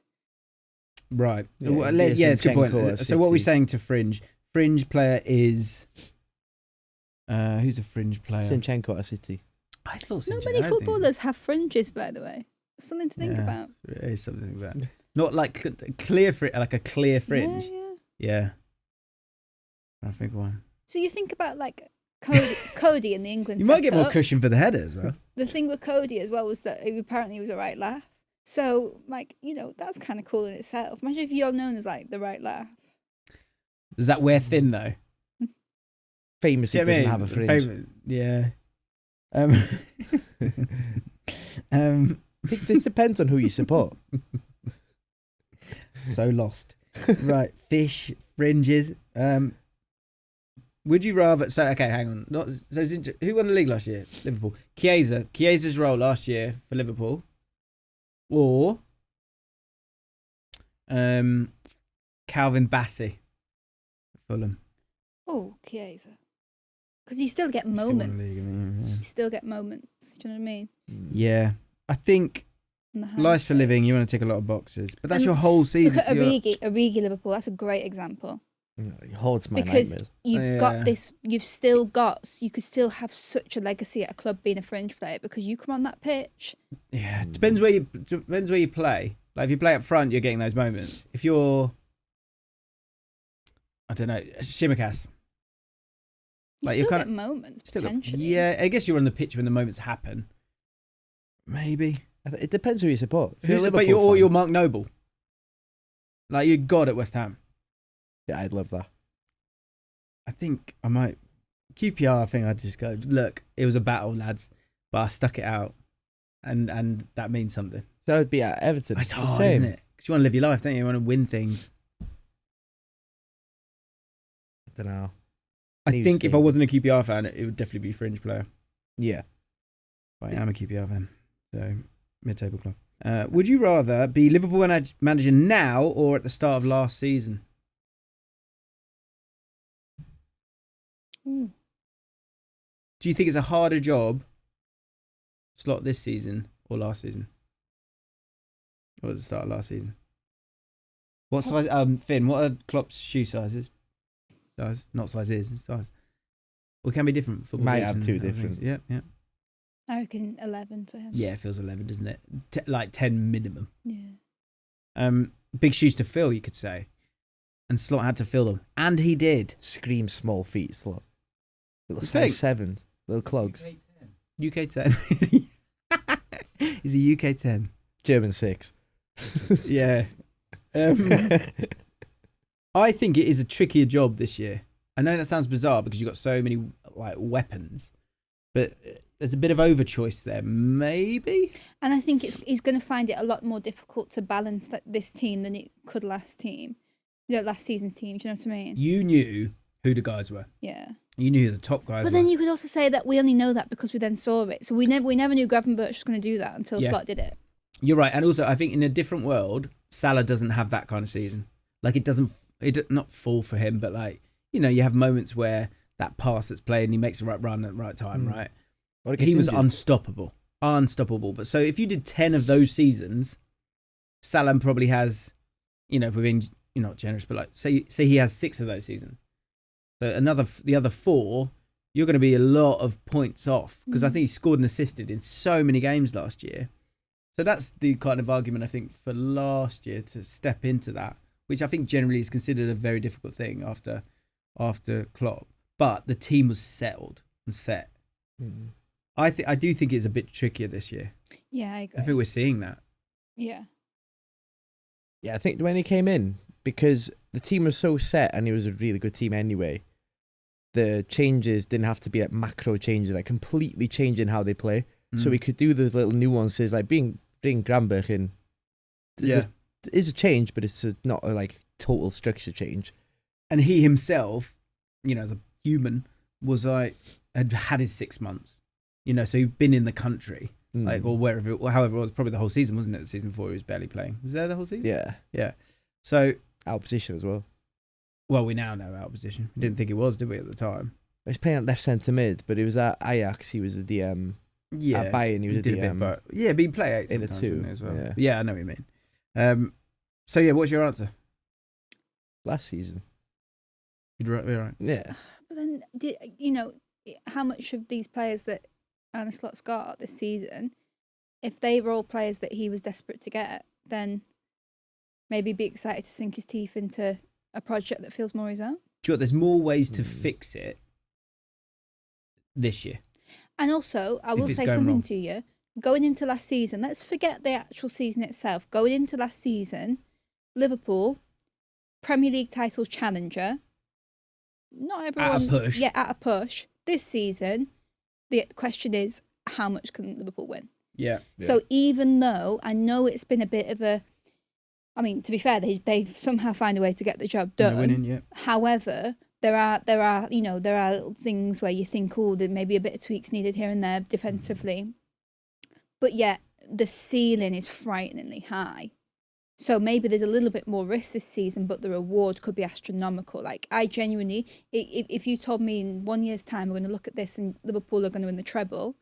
Right. It's a good point. So what are we saying to fringe? Fringe player is... who's a fringe player? Zinchenko at City. I thought not many footballers have fringes, by the way. Something to think about. It is something to think about. Not like clear like a clear fringe. Yeah. I think one. So you think about like Cody in the England You might get more cushion for the header as well. The thing with Cody as well was that apparently he was a right laugh. So, like, that's kind of cool in itself. Imagine if you're known as, like, the right laugh. Does that wear thin, though? Famously doesn't have a fringe. Yeah. This depends on who you support. So lost. Right, fish, fringes. Would you rather... So, okay, hang on. Who won the league last year? Liverpool. Chiesa's role last year for Liverpool. Or Calvin Bassey, Fulham. Oh, Chiesa. Because you still get moments. You still get moments. Do you know what I mean? Yeah. I think life for living, you want to tick a lot of boxes. But that's your whole season. Look at Origi Liverpool. That's a great example. It holds my because nightmares. You've got this, you could still have such a legacy at a club being a fringe player because you come on that pitch. Yeah, it depends where you play. Like if you play up front, you're getting those moments. If you're, I don't know, Shimikas. You still get moments, potentially. Yeah, I guess you're on the pitch when the moments happen. Maybe. It depends who you support. But you're Mark Noble. Like you're God at West Ham. Yeah, I'd love that. I think I might... QPR, I think I'd just go, look, it was a battle, lads, but I stuck it out. And that means something. That would be at Everton. It's hard, isn't it? Because you want to live your life, don't you? You want to win things. I don't know. I think if I wasn't a QPR fan, it would definitely be fringe player. Yeah. I am a QPR fan, so mid-table club. Would you rather be Liverpool manager now or at the start of last season? Ooh. Do you think it's a harder job, slot this season or last season? Or at the start of last season? What size, Finn, what are Klopp's shoe sizes? Not sizes, size. Well, it can be different. Might have two different. Yeah. I reckon 11 for him. Yeah, it feels 11, doesn't it? Like 10 minimum. Yeah. Big shoes to fill, you could say. And Slot had to fill them. And he did. Scream small feet, Slot. Little You size think? 7s. Little clogs. UK 10. He's a UK 10. German 6. Yeah. I think it is a trickier job this year. I know that sounds bizarre because you've got so many like weapons, but there's a bit of overchoice there, maybe. And I think he's going to find it a lot more difficult to balance this team than it could last season's team. Do you know what I mean? You knew who the guys were. Yeah. You knew who the top guys were. But then you could also say that we only know that because we then saw it. So we never knew Gravenberch was going to do that until Slot did it. You're right, and also I think in a different world, Salah doesn't have that kind of season. Like it not fall for him, but like you have moments where that pass that's played and he makes the right run at the right time, right? He was unstoppable. But so if you did 10 of those seasons, Salah probably has, we're being not generous, but like say he has 6 of those seasons. So the other 4, you're going to be a lot of points off because I think he scored and assisted in so many games last year. So that's the kind of argument I think for last year to step into that, which I think generally is considered a very difficult thing after Klopp. But the team was settled and set. Mm. I do think it's a bit trickier this year. Yeah, I agree. I think we're seeing that. Yeah. Yeah, I think when he came in, because the team was so set and it was a really good team anyway, the changes didn't have to be like macro changes, like completely changing how they play. So we could do the little nuances, like bring Gravenberch in. It is a change, but it's not a like total structure change. And he himself, as a human, was like had his 6 months. So he'd been in the country, like or wherever, or however it was, probably the whole season, wasn't it? The season 4 he was barely playing. Was there the whole season? Yeah. So out of position as well. Well, we now know out of position. We didn't think it was, did we, at the time? He was playing at left centre mid, but it was at Ajax. He was a DM. Yeah, at Bayern he was a DM. But he'd play 8 in a sometimes, 2 didn't he, as well. Yeah. I know what you mean. So yeah, what's your answer? Last season. You're right. Yeah. But then, how much of these players that Arne Slot's got this season, if they were all players that he was desperate to get, then maybe be excited to sink his teeth into a project that feels more his own. Do you know, there's more ways to fix it this year. And also, I will say something to you. Going into last season, let's forget the actual season itself. Going into last season, Liverpool, Premier League title challenger. Not everyone. At a push. Yeah, at a push. This season, the question is, how much can Liverpool win? Yeah. So even though I know it's been a bit of a, I mean, to be fair, they've somehow found a way to get the job done. Winning, yeah. However, there are things where you think, oh, there may be a bit of tweaks needed here and there defensively. But yet the ceiling is frighteningly high. So maybe there's a little bit more risk this season, but the reward could be astronomical. Like, I genuinely, if you told me in 1 year's time we're going to look at this and Liverpool are going to win the treble,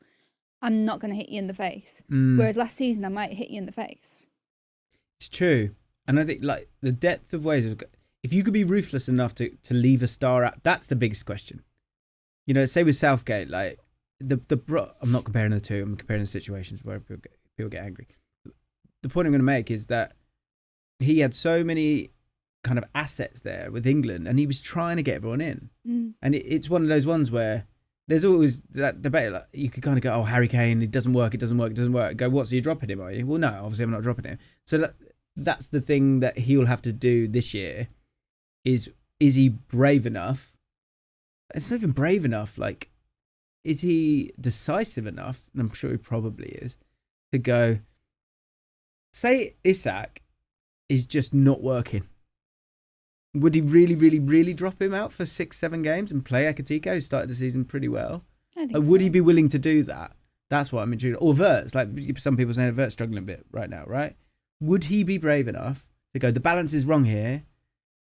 I'm not going to hit you in the face. Whereas last season I might hit you in the face. It's true. And I think like the depth of ways, if you could be ruthless enough to leave a star out, that's the biggest question. Say with Southgate, like I'm not comparing the two, I'm comparing the situations where people get angry. The point I'm going to make is that he had so many kind of assets there with England and he was trying to get everyone in. And it's one of those ones where there's always that debate. Like, you could kind of go, oh, Harry Kane, it doesn't work. Go, what, so you're dropping him, are you? Well, no, obviously I'm not dropping him. So that's the thing that he'll have to do this year is he brave enough? It's not even brave enough. Like, is he decisive enough? And I'm sure he probably is, to go, say Isak is just not working. Would he really, really, really drop him out for 6-7 games and play Ekitiko, who started the season pretty well? I think Would so. he be willing to do that? That's what I'm intrigued. Or Verts, like some people saying Verts struggling a bit right now, right? Would he be brave enough to go, the balance is wrong here,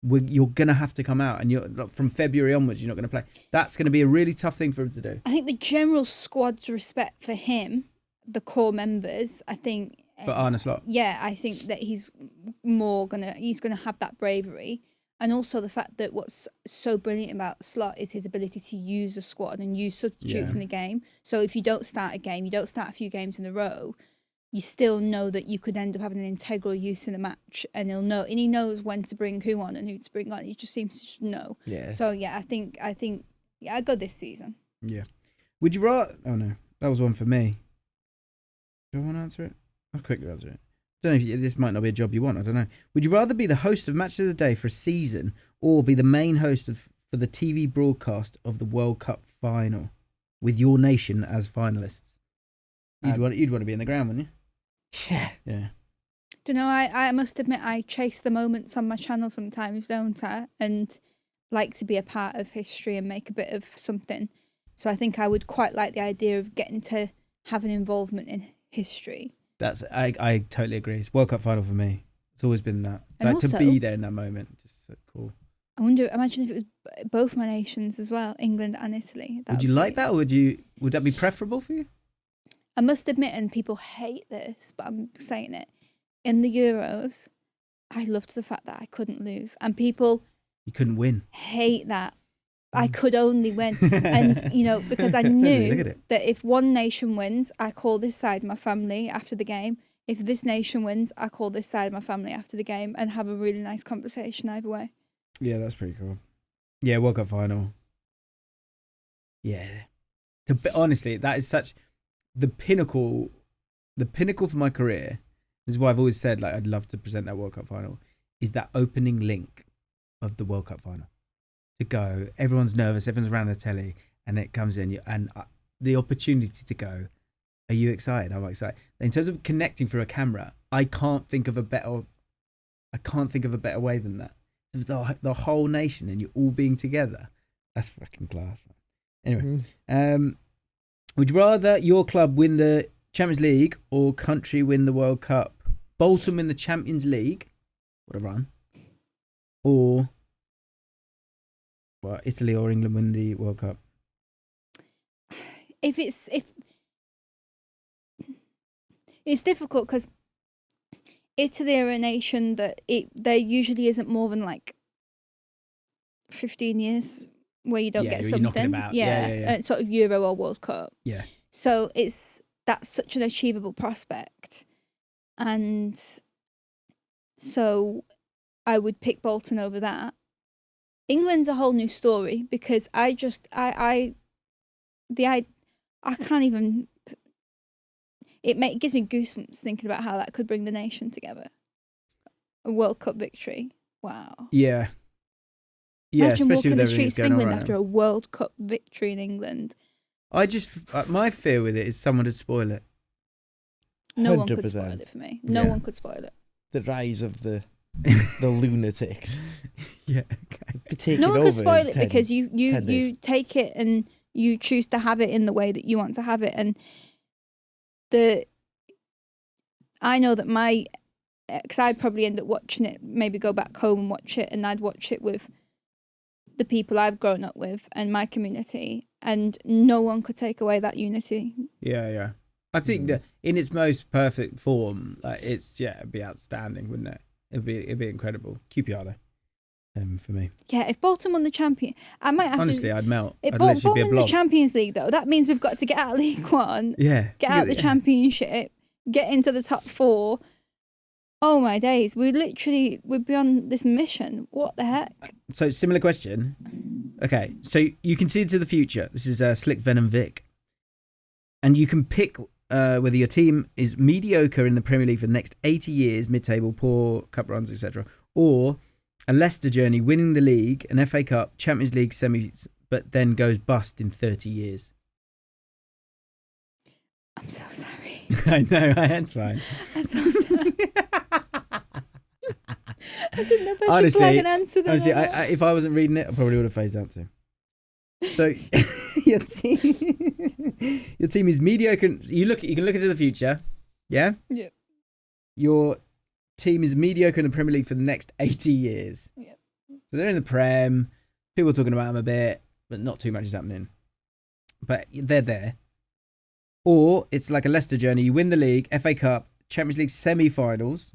you're going to have to come out, and you're from February onwards, you're not going to play. That's going to be a really tough thing for him to do. I think the general squad's respect for him, the core members, I think... For Arne Slot? Yeah, I think that he's gonna have that bravery. And also the fact that what's so brilliant about Slot is his ability to use a squad and use substitutes in the game. So if you don't start a game, you don't start a few games in a row, you still know that you could end up having an integral use in a match, and he knows when to bring who on and who to bring on. He just seems to just know. Yeah. So yeah, I think I go this season. Yeah. Would you rather? Oh no, that was one for me. Do I want to answer it? I'll quickly answer it. I don't know if this might not be a job you want. I don't know. Would you rather be the host of Match of the Day for a season, or be the main host for the TV broadcast of the World Cup final with your nation as finalists? You'd want to be in the ground, wouldn't you? Yeah. Don't know. I must admit, I chase the moments on my channel sometimes, don't I? And like to be a part of history and make a bit of something. So I think I would quite like the idea of getting to have an involvement in history. I totally agree. It's World Cup final for me. It's always been that. And Like also, to be there in that moment, just so cool. Imagine if it was both my nations as well, England and Italy. Would you like that, or would that be preferable for you? I must admit, and people hate this, but I'm saying it. In the Euros, I loved the fact that I couldn't lose, and people You couldn't win. hate that. I could only win. And, because I knew that if one nation wins, I call this side of my family after the game. If this nation wins, I call this side of my family after the game and have a really nice conversation either way. Yeah, that's pretty cool. Yeah, World Cup final. Yeah. Honestly, that is such the pinnacle for my career. This is why I've always said, like, I'd love to present that World Cup final, is that opening link of the World Cup final. To go, everyone's nervous, everyone's around the telly, and it comes in, and the opportunity to go, are you excited? I'm excited. In terms of connecting through a camera, I can't think of a better way than that. The whole nation and you're all being together. That's fucking class, man. Anyway, would you rather your club win the Champions League or country win the World Cup? Bolton win the Champions League, what a run, or Italy or England win the World Cup? If it's difficult because Italy are a nation that there usually isn't more than like 15 years where you don't get something. Sort of Euro or World Cup. Yeah. So that's such an achievable prospect, and so I would pick Bolton over that. England's a whole new story because I can't even. It gives me goosebumps thinking about how that could bring the nation together. A World Cup victory. Wow. Yeah. Yeah. Imagine especially walking with the streets of everything England going on after right a World Cup victory in England. my fear with it is someone would spoil it. No one could 100%. spoil it for me. No one could spoil it. The rise of the lunatics. Yeah. Okay. No one could spoil it because you take it and you choose to have it in the way that you want to have it. And I know that because I'd probably end up watching it, maybe go back home and watch it, and I'd watch it with the people I've grown up with and my community, and no one could take away that unity. Yeah. I think that in its most perfect form, like it'd be outstanding, wouldn't it? It'd be incredible. QPR though, for me. Yeah, if Bolton won the champion, I might have Honestly, I'd melt. If I'd literally be a Bolton won the blob. Champions League though, that means we've got to get out of League One. Yeah. Get out the Championship, get into the top 4. Oh my days, we'd be on this mission. What the heck? So similar question. Okay, so you can see into the future. This is Slick Venom Vic, and you can pick whether your team is mediocre in the Premier League for the next 80 years, mid-table, poor cup runs, etc., or a Leicester journey, winning the league, an FA Cup, Champions League semis, but then goes bust in 30 years. I'm so sorry. I know, it's fine. I'm so sorry. I didn't know if I should flag an answer there. Honestly, if I wasn't reading it, I probably would have phased out too. So your team is mediocre. You can look into the future. Yeah? Yeah. Your team is mediocre in the Premier League for the next 80 years. Yeah. So they're in the Prem. People are talking about them a bit, but not too much is happening. But they're there. Or it's like a Leicester journey. You win the league, FA Cup, Champions League semi-finals,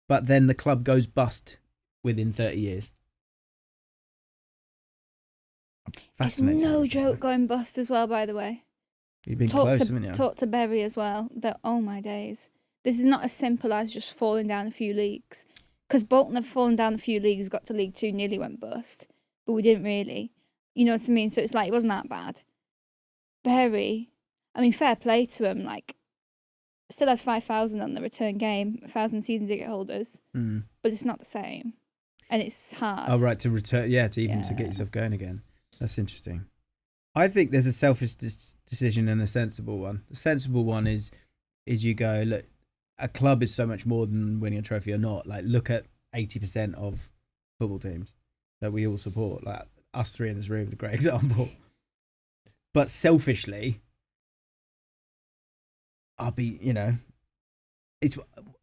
but then the club goes bust within 30 years. It's Fascinating. no joke going bust as well, by the way. You've been close, haven't you? Talk to Berry as well. That, oh my days. This is not as simple as just falling down a few leagues. Because Bolton have fallen down a few leagues, got to League 2, nearly went bust. But we didn't really. You know what I mean? So it's like, it wasn't that bad. Berry, I mean, fair play to him. Like, still had 5,000 on the return game, 1,000 season ticket holders. But it's not the same. And it's hard. Oh, right, to return, to get yourself going again. That's interesting. I think there's a selfish decision and a sensible one. The sensible one is you go, look, a club is so much more than winning a trophy or not. Like, look at 80% of football teams that we all support. Like, us three in this room is a great example. But selfishly, I'll be,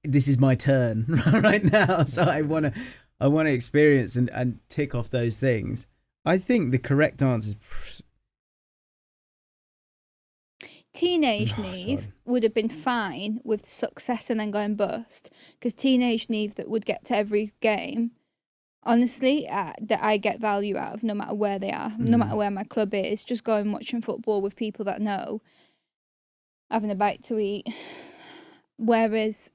this is my turn right now. So I want to experience and tick off those things. I think the correct answer is Teenage Nieve would have been fine with success and then going bust, because Teenage Nieve that would get to every game, honestly, that I get value out of no matter where they are, no matter where my club is, just going watching football with people that know, having a bite to eat. Whereas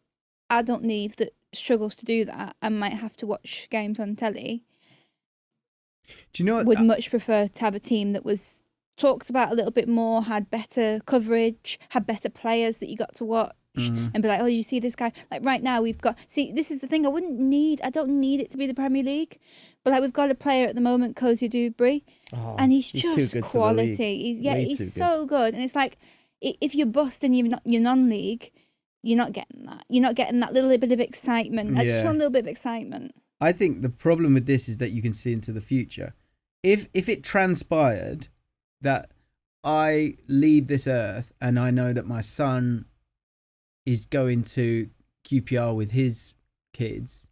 adult Nieve that struggles to do that and might have to watch games on telly, do you know what? Would much prefer to have a team that was talked about a little bit more, had better coverage, had better players that you got to watch, and be like, oh, you see this guy? Like right now we've got, this is the thing, I don't need it to be the Premier League, but like we've got a player at the moment, Cozy Dubry, and he's just quality. He's so good. And it's like, if you're busting you're non-league, you're not getting that. You're not getting that little bit of excitement. I just want a little bit of excitement. I think the problem with this is that you can see into the future. If it transpired that I leave this earth and I know that my son is going to QPR with his kids,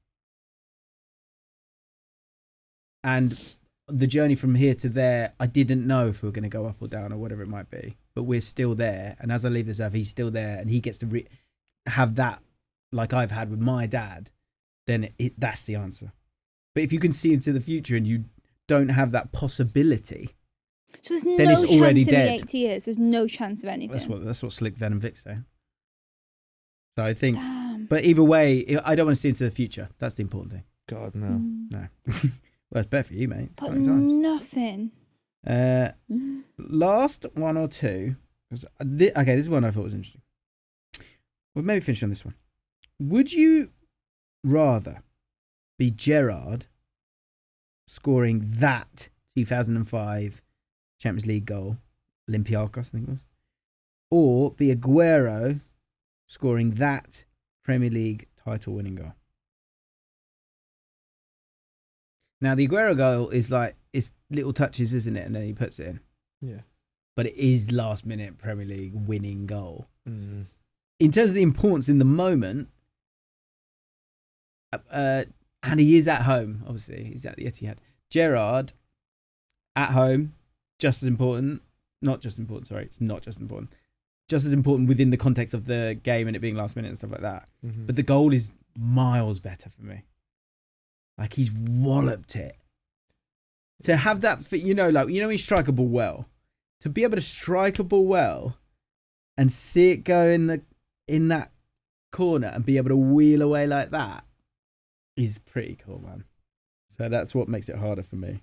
and the journey from here to there, I didn't know if we were going to go up or down or whatever it might be, but we're still there. And as I leave this earth, he's still there, and he gets to have that like I've had with my dad. Then that's the answer. But if you can see into the future and you don't have that possibility, so there's then no it's already chance dead. In the 80 years. There's no chance of anything. That's what Slick Venom Vic say. So I think, Damn. But either way, I don't want to see into the future. That's the important thing. God, no. No. Well, it's better for you, mate. But nothing. Last one or two. Okay, this is one I thought was interesting. We'll maybe finish on this one. Would you rather be Gerrard scoring that 2005 Champions League goal, Olympiakos, I think it was, or be Aguero scoring that Premier League title-winning goal? Now, the Aguero goal is like, it's little touches, isn't it? And then he puts it in. Yeah. But it is last-minute Premier League winning goal. In terms of the importance in the moment, and he is at home, obviously. He's at the Etihad. Gerrard, at home, just as important. Not just important, sorry. It's not just important. Just as important within the context of the game and it being last minute and stuff like that. But the goal is miles better for me. Like, he's walloped it. To have that, when you strike a ball well, to be able to strike a ball well and see it go in that corner and be able to wheel away like that is pretty cool, man. So that's what makes it harder for me.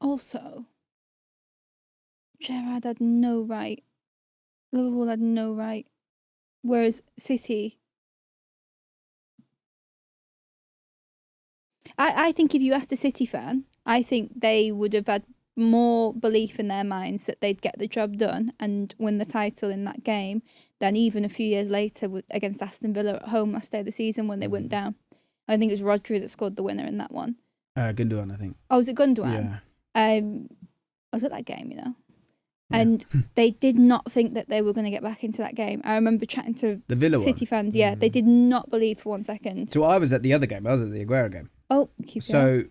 Also, Gerrard had no right. Liverpool had no right. Whereas City, I think if you asked a City fan, I think they would have had more belief in their minds that they'd get the job done and win the title in that game than even a few years later against Aston Villa at home last day of the season when they went down. I think it was Rodri that scored the winner in that one. Gundogan, I think. Oh, was it Gundogan? Yeah. I was at that game, Yeah. and they did not think that they were going to get back into that game. I remember chatting to The Villa City one. fans. Yeah, they did not believe for 1 second. So I was at the other game. I was at the Aguero game. Oh, QPR. So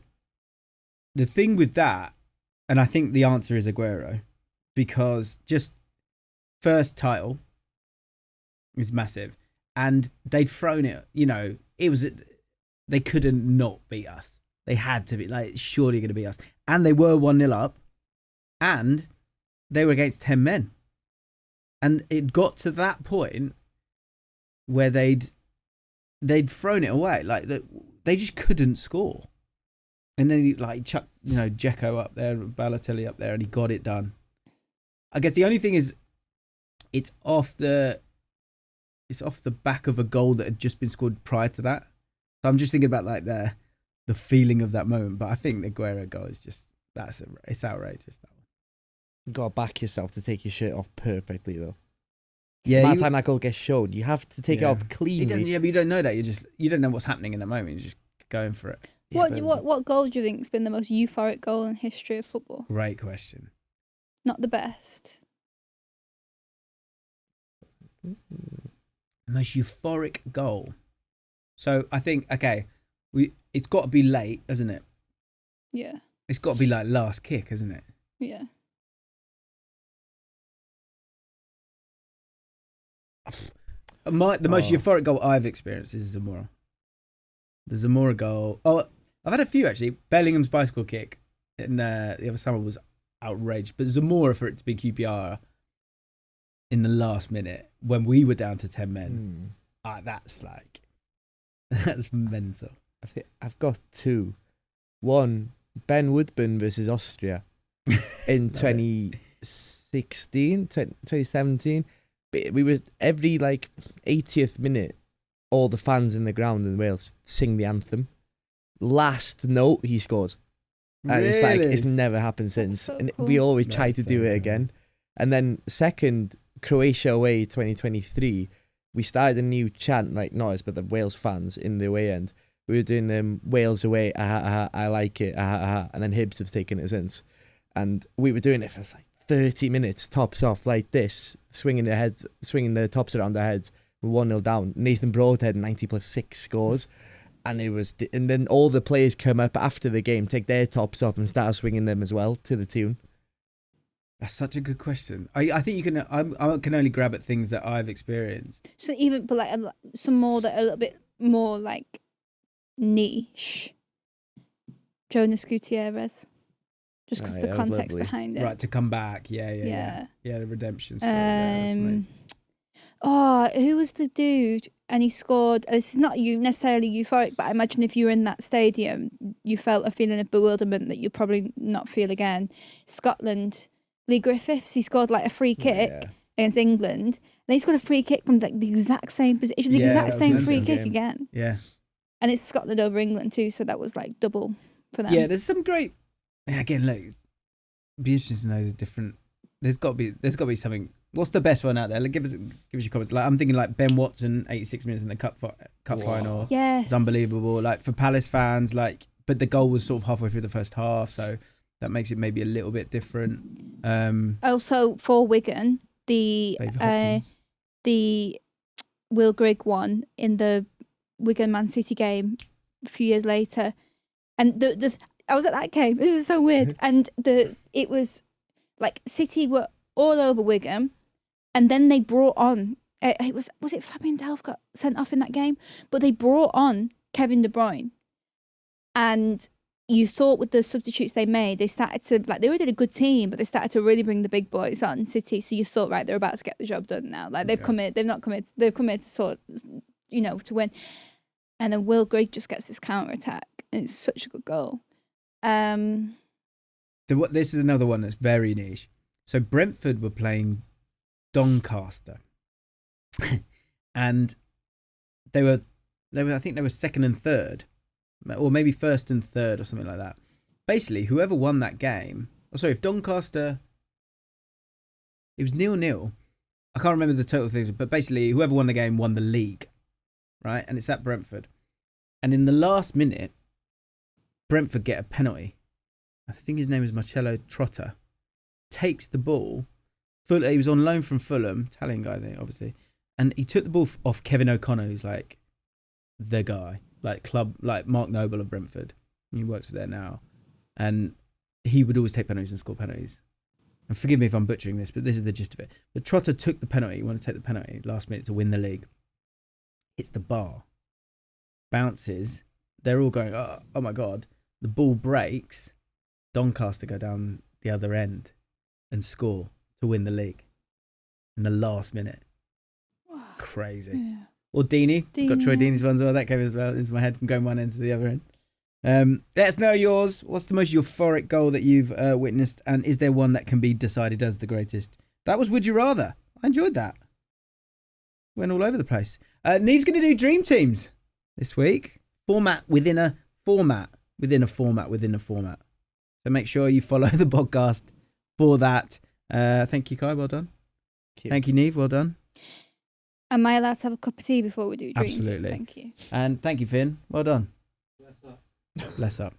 the thing with that, and I think the answer is Aguero, because just first title is massive, and they'd thrown it. They couldn't not beat us. They had to be surely going to beat us, and they were 1-0 up, and they were against 10 men, and it got to that point where they'd thrown it away. They just couldn't score. And then he chucked, Dzeko up there, Balotelli up there, and he got it done. I guess the only thing is, it's off the back of a goal that had just been scored prior to that. So I'm just thinking about the feeling of that moment. But I think the Aguero goal is just it's outrageous. That one. You got to back yourself to take your shirt off perfectly though. Yeah, by the time that goal gets shown, you have to take it off cleanly. But you don't know that. You don't know what's happening in that moment. You're just going for it. What goal do you think has been the most euphoric goal in history of football? Great question. Not the best. Most euphoric goal. So I think it's got to be late, hasn't it? Yeah. It's got to be last kick, hasn't it? Yeah. The most euphoric goal I've experienced is Zamora. The Zamora goal. Oh, I've had a few actually. Bellingham's bicycle kick in the other summer was outrageous, but Zamora for it to be QPR in the last minute when we were down to 10 men, that's mental. I've got two. One, Ben Woodburn versus Austria in 2017. We were every 80th minute, all the fans in the ground in Wales sing the anthem. Last note, he scores. And Really? it's never happened since. So and cool. we always try That's to do so it cool. again. And then second, Croatia away 2023, we started a new chant, not us, but the Wales fans in the away end. We were doing Wales away, I like it, and then Hibs have taken it since. And we were doing it for 30 minutes, tops off like this, swinging the tops around their heads. We're 1-0 down. Nathan Broadhead, 90+6 scores. And then all the players come up after the game, take their tops off and start swinging them as well to the tune. That's such a good question. I think you can. I can only grab at things that I've experienced. So some more that are a little bit more niche. Jonas Gutierrez. Just because the context behind it. Right, to come back. Yeah, the redemption story. That's amazing. Who was the dude? And he scored. This is not necessarily euphoric, but I imagine if you were in that stadium, you felt a feeling of bewilderment that you'll probably not feel again. Scotland, Lee Griffiths, he scored a free kick against England. Then he scored a free kick from the exact same position. It was the exact same free kick again. Yeah. And it's Scotland over England too, so that was double for them. Yeah, there's some great. Again, look, it'd be interesting to know the different. There's got to be something. What's the best one out there? Give us your comments. I'm thinking Ben Watson, 86 minutes in the cup final. Yes, it's unbelievable. For Palace fans, but the goal was sort of halfway through the first half, so that makes it maybe a little bit different. Also for Wigan, the Will Grigg one in the Wigan Man City game a few years later, and I was at that game. This is so weird, and it was City were all over Wigan. And then they brought on, was it Fabian Delph got sent off in that game? But they brought on Kevin De Bruyne. And you thought with the substitutes they made, they started to, they already did a good team, but they started to really bring the big boys on City. So you thought, right, they're about to get the job done now. They've come here, they've come here to sort, to win. And then Will Grigg just gets this counter-attack. And it's such a good goal. This is another one that's very niche. So Brentford were playing Doncaster, and they were I think they were second and third, or maybe first and third or something like that. Basically, whoever won that game, if Doncaster, it was 0-0. I can't remember the total things, but basically whoever won the game won the league, right? And it's at Brentford, and in the last minute, Brentford get a penalty. I think his name is Marcello Trotta. takes the ball. He was on loan from Fulham, Italian guy there, obviously, and he took the ball off Kevin O'Connor, who's like the guy, like Mark Noble of Brentford. He works for there now, and he would always take penalties and score penalties. And forgive me if I'm butchering this, but this is the gist of it. But Trotter took the penalty, wanted to take the penalty last minute to win the league. Hits the bar, bounces. They're all going, oh my God. The ball breaks. Doncaster go down the other end and score to win the league in the last minute. Wow. Crazy. Yeah. Or Deeney. Got Troy Deeney. Deeney's one as well. That came as well into my head from going one end to the other end. Let us know yours. What's the most euphoric goal that you've witnessed? And is there one that can be decided as the greatest? That was Would You Rather. I enjoyed that. Went all over the place. Nieve's going to do Dream Teams this week. Format within a format. Within a format within a format. So make sure you follow the podcast for that. Thank you, Kai. Well done. Thank you, Nieve. Well done. Am I allowed to have a cup of tea before we do Dream Team? Absolutely. Thank you. And thank you, Finn. Well done. Bless up. Bless up.